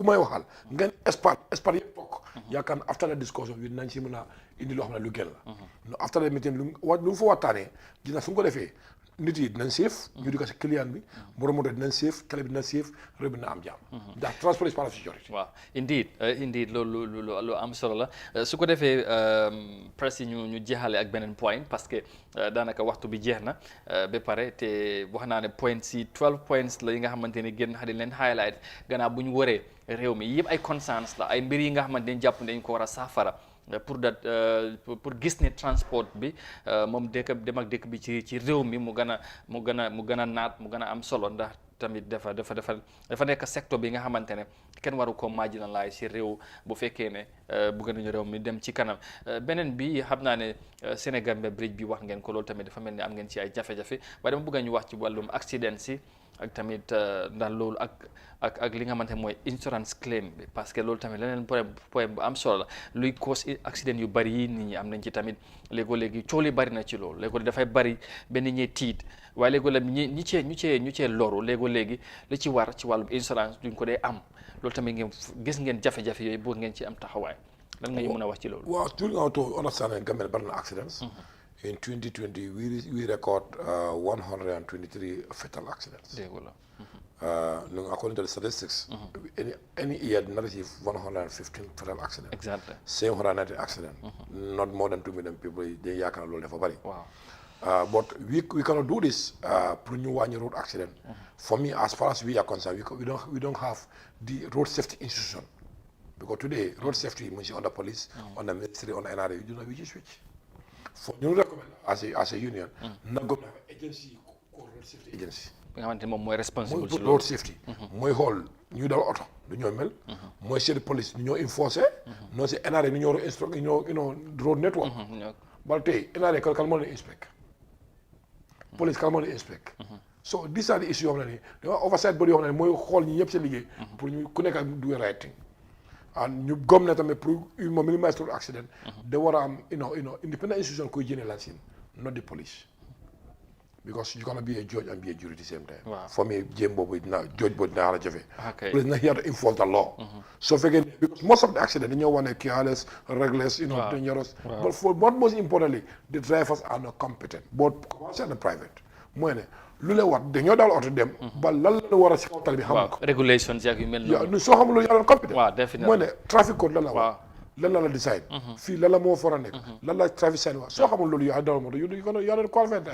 may waxal ngeen espat yëpp toog yaakaar na after the discussion bi nañ si mën a indi loo xam ne lu gën la no after the meeting lu mu fa waxtaanee dina su ko defee nit yi dinañ safe ñu di ko si client bi borom moto dinañ safe télé bi dinañ safe réew bi dina am jàmm ndax transport is part of security waaw indeed loolu lu am solo la su ko defee presque ñu jeexale ak beneen point parce que daanaka waxtu bi jeex na ba pare te wax naa ne points si 12 points la yi nga xamante ne génn xadi leen highlight gannaaw bu ñu waree réew mi yëpp ay concerns la ay mbir yi nga xamante ne jàpp dañ ko war a saafara pour gis ne transport bi moom dem ak dëkk bi ci réew mi mu gën a naat mu gën a am solo ndax tamit dafa nekk secteur bi nga xamante ne kenn waru ko marginalize ci réew bu fekkee ne bëgg nañu réew mi dem ci kanam beneen bi xam naa ne Sénégambia bridge bi wax ngeen ko loolu tamit dafa mel ni am ngeen ci ay jafe-jafe waaye dama bëgg ñu wax ci wàllum accident si ak tamit ndax loolu ak li nga xamante ne mooy insurance claim bi parce que loolu tamit leneen point bu am solo la luy cause accident yu bari yi nit ñi am nañ ci tamit léegi coow li bari na ci loolu léegi dafay bari benn ñee tiit waaye léegi ñu cee loru léegi li ci war ci wàllum insurance duñ ko dee am loolu tamit ngeen gis ngeen jafe-jafe yooyu bëgg ngeen ci am taxawaay lan nga ñu mën a wax ci loolu. waaw during our to understand Gambia bari na accidents. In 2020, we record 123 fatal accidents. According to the statistics, any year the narrative 115 fatal accidents. Exactly. Same 190 accidents. Not more than 2 million people they can roll for body. Wow. But we cannot do this for new one road accident. For me, as far as we are concerned, we don't have the road safety institution. Because today, road safety means under police, under military, under NRA, you don't know which is which. For you recommend as a union, not go to agency called road safety agency. More responsible for road safety. More whole new dal auto, the new mel. More say the police, new enforce. No say NRA, new instruct, road network. But hey, NRA can come on inspect. Police come on inspect. So these are the issues of the oversight body of the more whole new yep pour ñu ku nekk do the right thing. And ñu gom na tamit pour minimize road accident they were independent institution koy jëne la sin not the police because you cannot be a judge and be a jury at the same time. For me jëm bobu dina judge bobu dina la jafé police na here to enforce the law so because most of the accident dañu wone careless reckless dangerous but for what most importantly the drivers are not competent both commercial and private mooy ne lu la wat dañoo daal auto dem ba lan la war a ci kaw tali bi xam ko regulations yak yu mel noonu soo xamul loolu yàlla compétent waaw definitely mooy ne traffic code lan la wax lan la design fii lan la moo fara nekk lan la traffic sign wax soo xamul loolu yaa dawal moto you're qualified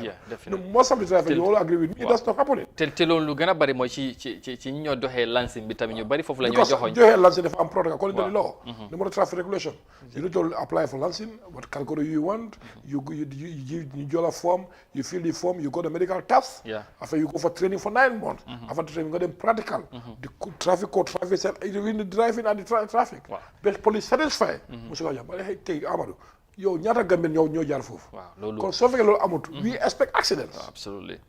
most of the traffic you all agree with me that's not happening te loolu lu gën a bari mooy ci ñi ñoo doxee lancing bi tamit ñu bari foofu la ñoo joxoñ joxee lancing dafa am protocol according to the law the motor traffic regulation you need to apply for lancing what category you want you join a form you fill the form you go to medical test after you go for training for 9 months after training you go to practical the traffic code traffic set in the driving and the traffic best police satisfied monsieur Kadiam ba tey Amadou yow ñaata Gambien ñoo jaar foofu kon soo fekkee loolu amut we expect accidents absolutely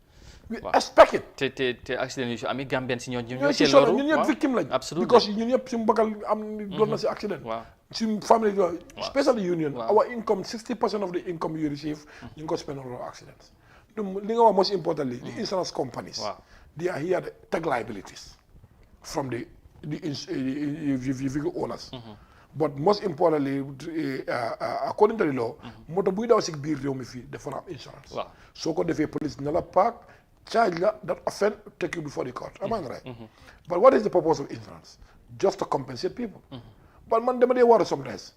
we expect it te accident yu si ami Gambien si ñoo ci loru ñun ñëpp victime lañ because ñun ñëpp suñu bakal am doon na si accident suñu family especially union our income 60% of the income you receive ñu ngi ko spend on road accidents li nga wax most importantly the insurance companies they are here to take liabilities from the vehicle owners but most importantly according to the law moto buy daw si biir réew mi fii dafa am insurance soo ko defee police na la paak charge la that offense take you before the court am I right but what is the purpose of insurance just to compensate people but man dama dee waru sometimes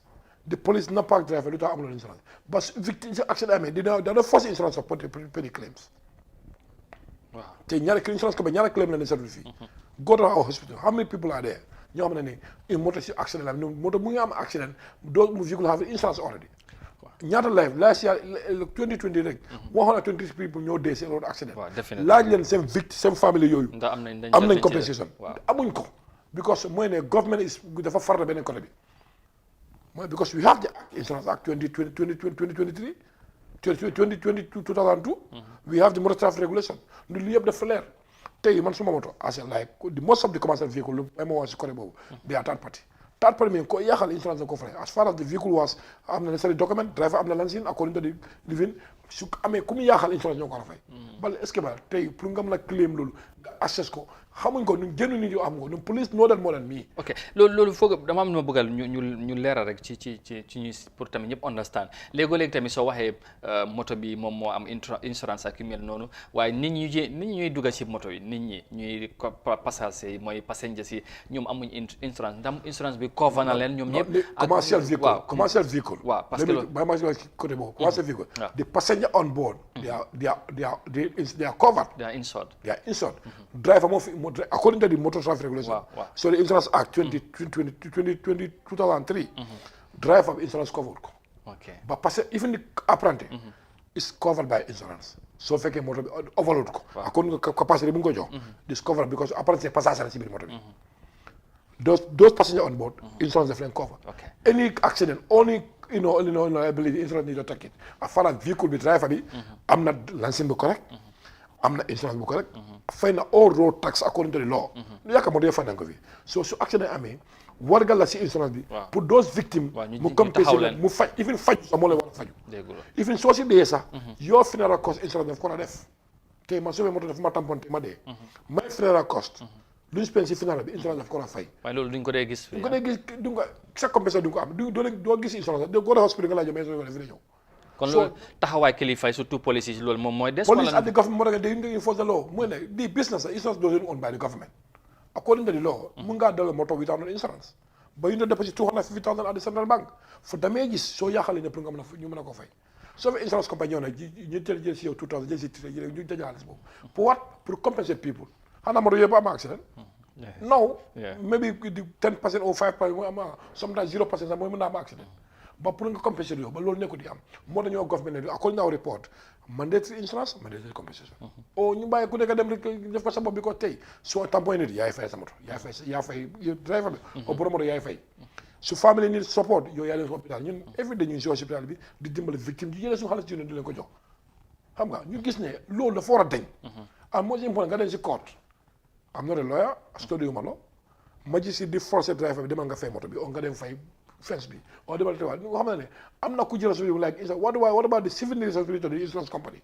the police na paak driver lu tax amul insurance but victime accident amee dina force insurance of pay the claims te ñaari insurance company ñaari claim la ne service fii go to our hospital how many people are there ñoo xam ne ni une moto si accident la moto mu ngi am accident those vehicle have insurance already ñaata life last year 2020 rek 123 people ñoo dee si road accident laaj leen seen victime seen famille yooyu am nañ compensation amuñ ko because mooy ne government is dafa farta beneen côté bi mooy because we have the insurance act 2023 2002 we have the motor traffic regulation lu li yëpp dafa leer tey man suma moto as like the most of the commercial vehicle lu ma wax si côté boobu they are third party mean ko yaaxal insurance da ko fay as far as the vehicle was am na necessary document driver am na lancine according to the living su amee ku mu yaaxal insurance ñoo ko war a fay bal est-ce que ba tey pour nga mën a claim loolu nga access ko xamuñ ko ñun génn nit ñu am ko ñun police noo dal moo dal mii ok loolu foog dama am na ma bëggal ñu leeral rek ci ñu pour tamit ñëpp understand léegi tamit soo waxee moto bi moom moo am insurance ak yu mel noonu waaye nit ñi ñuy dugga ci moto yi nit ñi ñuy passagers yi mooy passengers yi ñoom amuñ insurance ndax insurance bi cover na leen ñoom ñëpp commercial vehicle waaw parce que ba ma côté boobu commercial vehicle the passenger on board they are covered they are insured driver moo fi according to the motor traffic regulation so the insurance act 2003 driver insurance covered ko but even the apprenti is covered by insurance so fekkee moto bi overload ko according to capacity bu nga ko jox this covered because apprenti passager ci biir moto bi those passengers on board insurance daf leen cover any accident only liability insurance need to take it as far as vehicle bi driver bi am na lancine bu correct am na insurance bu correct fay na all road tax according to the law lu yaakaar moo dee fay nañ ko fi so su accident amee wargal la si insurance bi pour those victimes mu compensé leen mu faj even faju sax moo leen war a faju even soo si dee sax your funeral cost insurance daf ko la def tey man su moto daf ma tamponte ma dee my funeral cost lu ñu spend si funeral bi insurance daf ko la fay waaye loolu duñ ko dee gis du nga sa compensation du nga ko am doo gis insurance doo dee hospital nga laa jëm insurance fi ñëw kon loolu taxawaay kilifa yi surtout police yi loolu moom mooy des police and the government moo tax they enforce the law mooy ne the business insurance doesn't owned by the government according to the law mun ngaa delloo moto without insurance ba ñu doon deposit $250,000 at the central bank for damages soo yaaxalee ne pour nga mën a ñu mën a ko fay soo fi insurance compagnie ñëw nag ñu jël si yow 2,000 jël si ñu jël xaalis boobu pour what pour compenser people xanaa moto yëpp am accident no maybe 10% or 5% mooy am sometimes 0% sax mooy mën naa am accident ba pour nga compensation yow ba loolu nekkul di am moo tax ñoo government ne according to our report mandatory insurance mandatory compensation o ñu bàyyi ku nekk dem rek def ko sa bopp bi ko tey soo tampoy nit yaay fay sa moto yaa fay driver bi o borom moto yaay fay su family need support yow yaa leen hôpital ñun every day ñu si hôpital bi di dimbale victime di jëlee suñu xaalis ci di leen ko jox xam nga ñu gis ne loolu dafa war a dañ and most important nga dem si court am not a lawyer study ma lo ma gis si di forcer driver bi demal nga fay moto bi o nga dem fay fence bi o demal tewaat nga xam ne am na ku jël responsibility like what about the civil responsibility of the insurance company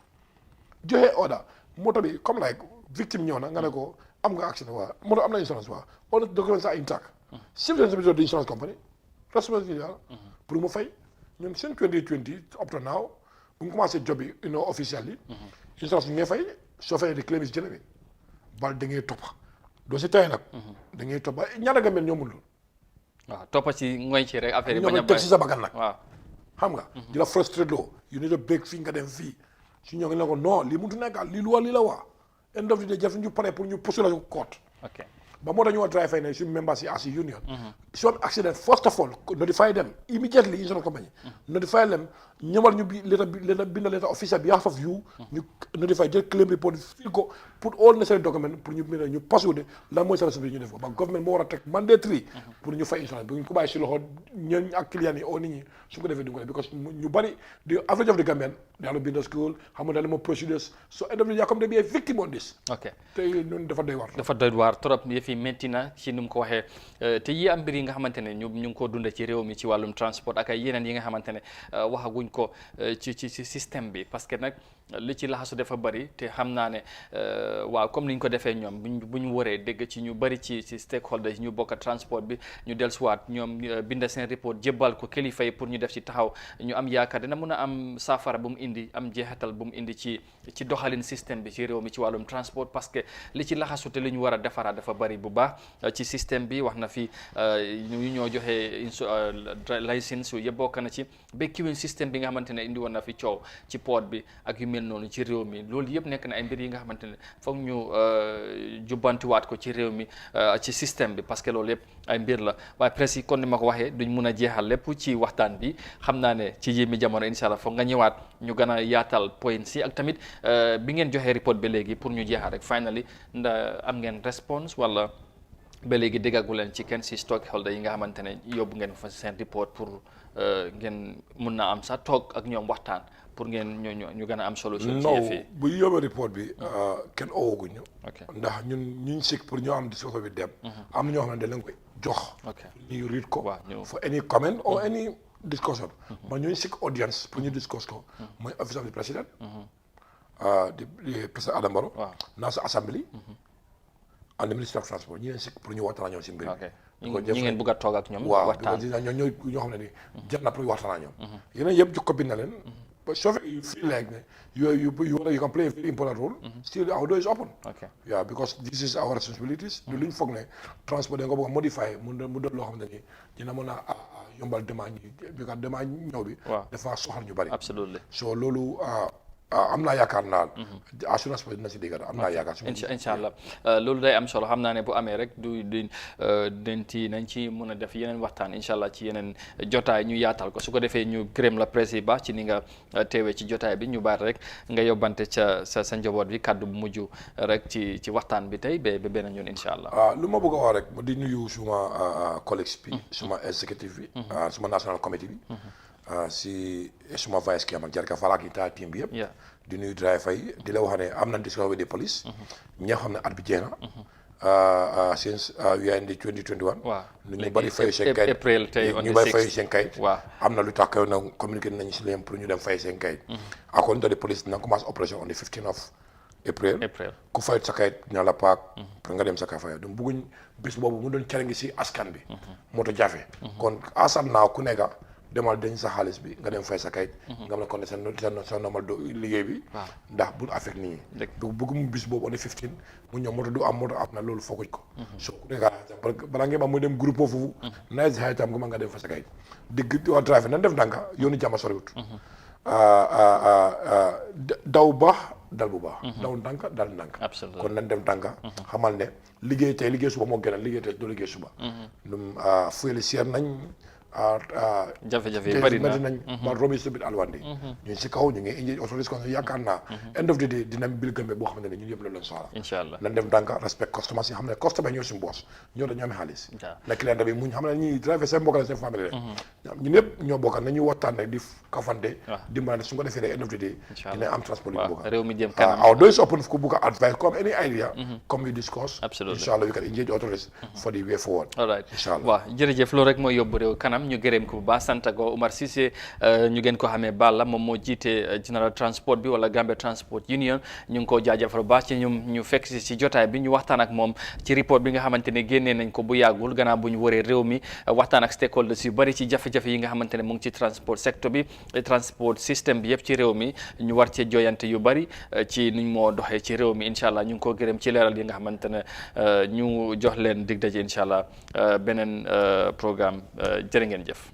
joxe order moto bi comme like victime ñëw na nga ne ko am nga accident waa moto am na insurance waa all the documents are intact civil responsibility of the insurance company responsibility pour mu fay ñun seen 2020 up to now bu ñu commencé job bi officially insurance bi ngay fay soo fayee di claim is genuine bal da ngay toppa doo si tay nag da ngay toppa ñaata nga mel ñoo mënul waaw toppa ci ngoy ci rek affaire yi bañ a teg si sa bakkan nag waaw xam nga di la frustré loo you need a break fii nga dem fii su ñoo ngi ne ko non lii muntu nekka lii lu waa lii la waa end of the day jaf ñu pare pour ñu pousser la court ba moo tax ñu war driver ne suñu members yi as a union su am accident first of all notify them immediately insurance company notify them ñëwal ñu bi letter bind letter official behalf of you ñu notify jël claim report fii ko put all necessary document pour ñu pasu de lan mooy sa responsabilité ñu def ko ba government moo war a teg mandatory pour ñu fay insurance bi ñu ko bàyyi si loxo ñeen ak client yi oo nit ñi su ko defee du ko def because ñu bari the average of the Gambian daal la bind school xam nga daal moo procedures so end of the day comme de bi victim on this tey ñun dafa doy waar trop yëfi métti na ci nu mu ko waxee te yi am mbir yi nga xamante ne ñu ngi ko dunda ci réew mi ci wàllum transport ak ay yeneen yi nga xamante ne waxaguñ ko ci système bi parce que nag li ci laxasu dafa bari te xam naa ne waaw comme ni ñu ko defee ñoom bu ñu waree dégg ci ñu bari ci stakeholders ñu bokk transport bi ñu dellusiwaat ñoom bind seen report jébbal ko kilifa yi pour ñu def ci taxaw ñu am yaakaar dina mun a am saafara bu mu indi am jeexital bu mu indi ci doxalin système bi ci réew mi ci wàllum transport parce que li ci laxasu te li ñu war a defaraat dafa bari bu baax ci système bi wax na fi ñu ñoo joxe licence yëpp bokk na ci ba queuing système bi nga xamante ne indi woon na fi coow ci port bi ak yu mel noonu ci réew mi loolu yëpp nekk na ay mbir yi nga xamante ne foog ñu jubbantiwaat ko ci réew mi ci système bi parce que loolu yëpp ay mbir la waaye presque yi kon ni ma ko waxee duñ mun a jeexal lépp ci waxtaan bi xam naa ne ci yéemi jamono incha allah foog nga ñëwaat ñu gën a yaatal point si ak tamit bi ngeen joxee report ba léegi pour ñu jeexal rek finally am ngeen response wala ba léegi déggagu leen ci kenn si stockholder yi nga xamante ne yóbbu ngeen fa seen report pour ngeen mun na am sax toog ak ñoom waxtaan pour ngeen ñu gën a am solution. ci yëf yi bu yóbbee report bi kenn ooguñu. ndax ñun sik pour ñoo am discussion bi dem. am na ñoo xam ne dañ leen koy jox. ñu read ko. for any comment or any discussion. ma ñooñu sik audience pour ñu discuss ko. mooy office of the president. di président Adama Barrow. National Assembly. and the Minister of Transport ñi leen sik pour ñu waxtaan ak ñoom si mbir mi. ñi ngeen bëgg a toog ak ñoom. waxtaan waaw ñoo xam ne ni jar na pour waxtaan ak ñoom. yeneen yëpp jukko bind na leen. but so you feel like you can play a very important role. Still our door is open. Yeah, because this is our responsibilities. du luñ foog ne transport da nga bëgg a modify mu doon loo xam ne ni dina mën a yombal demande yi because demande ñëw bi. dafa soxal ñu bari. absolutely so loolu. am naa yaakaar naa assurance bi dina si dégg am naa yaakaar incha allah loolu day am solo xam naa ne bu amee rek nañ ci mën a def yeneen waxtaan incha allah ci yeneen jotaay ñu yaatal ko su ko defee ñu gërëm la président ba ci ni nga teewee ci jotaay bi ñu baat rek nga yóbbante sa njaboot bi kàddu bu mujj rek ci waxtaan bi tey ba beneen yoon incha allah. lu ma bëgg a wax rek di nuyu suma collègues bi suma exécutif bi suma national committee bi si suma vice ki am ak Jarka Falak yi taa team bi yëpp di nuyu driver yi di la wax ne am nañ discussion with the police ñi nga xam ne at bi jeex na since we are in the 2021 ñu bari fayu seen kayit ñu bari fayu seen kayit am na lu tax kaw na communiqué nañu si leen pour ñu dem fay seen kayit according to the police dina commence operation on the 15th of April ku fayut sa kayit dina la paak pour nga dem sa kay faya donc bëgguñ bés boobu mu doon cere ngi si askan bi moo tax jafe kon asam naaw ku nekka demal dañ sa xaalis bi nga dem fay sa kayit nga xam ne kon sa normal liggéey bi ndax bul affect nit ñi donc bëgg mu bis boobu on est 15 mu ñëw moto du am moto am na loolu fooguñ ko so ku nekk balaa ngeen am muy dem groupe foofu nawet si xayitam nga dem fay sa kayit digg waa trafic nan def ndànka yoonu jàmm soriwut daw baax dal bu baax daw ndànka dal ndànka kon nan dem ndànka xamal ne liggéey tey liggéey suba moo gën a liggéey tey doo liggéey suba lum fuyeli seer nañ jafe-jafe yi bari nañ ba robi subit alwandi ñu si kaw ñu ngi indi autorise kon yaakaar naa end of the day dina bil gëmbe boo xam ne ñun yëpp la leen soxla inshallah nan dem dànka respect customers yi xam ne customer ñoo suñu boss ñoo dañu am xaalis na client bi muñ xam ne ñi driver seen mbokk la seen famille rek ñun ñëpp ñoo bokk nañu waxtaan rek di kafante dimbalante su ko defee rek end of the day dina am transport yi bokk réew mi jëm kanam our door is open ku bëgg advice comme any idea comme we discuss inshallah we can engage authorities for the way forward all right inshallah waaw jërëjëf loolu rek mooy yóbbu réew kanam ñu gërëm ko bu baax sant ko Omar Cissé ñu gën ko xamee Balla moom moo jiite General Transport bi wala Gambia Transport Union ñu ngi ko jaajëfal bu baax ci ñoom ñu fekk si jotaay bi ñu waxtaan ak moom ci report bi nga xamante ne génnee nañ ko bu yàggul gannaaw bu ñu waree réew mi waxtaan ak stakeholders yu bari ci jafe-jafe yi nga xamante ne mu ngi ci transport secteur bi transport système bi yëpp ci réew mi ñu war cee joyante yu bari ci nuñ moo doxee ci réew mi incha allah ñu ngi ko gërëm ci leeral yi nga xamante ne ñu jox leen dig daje incha allah beneen programme jërë ngeen jëf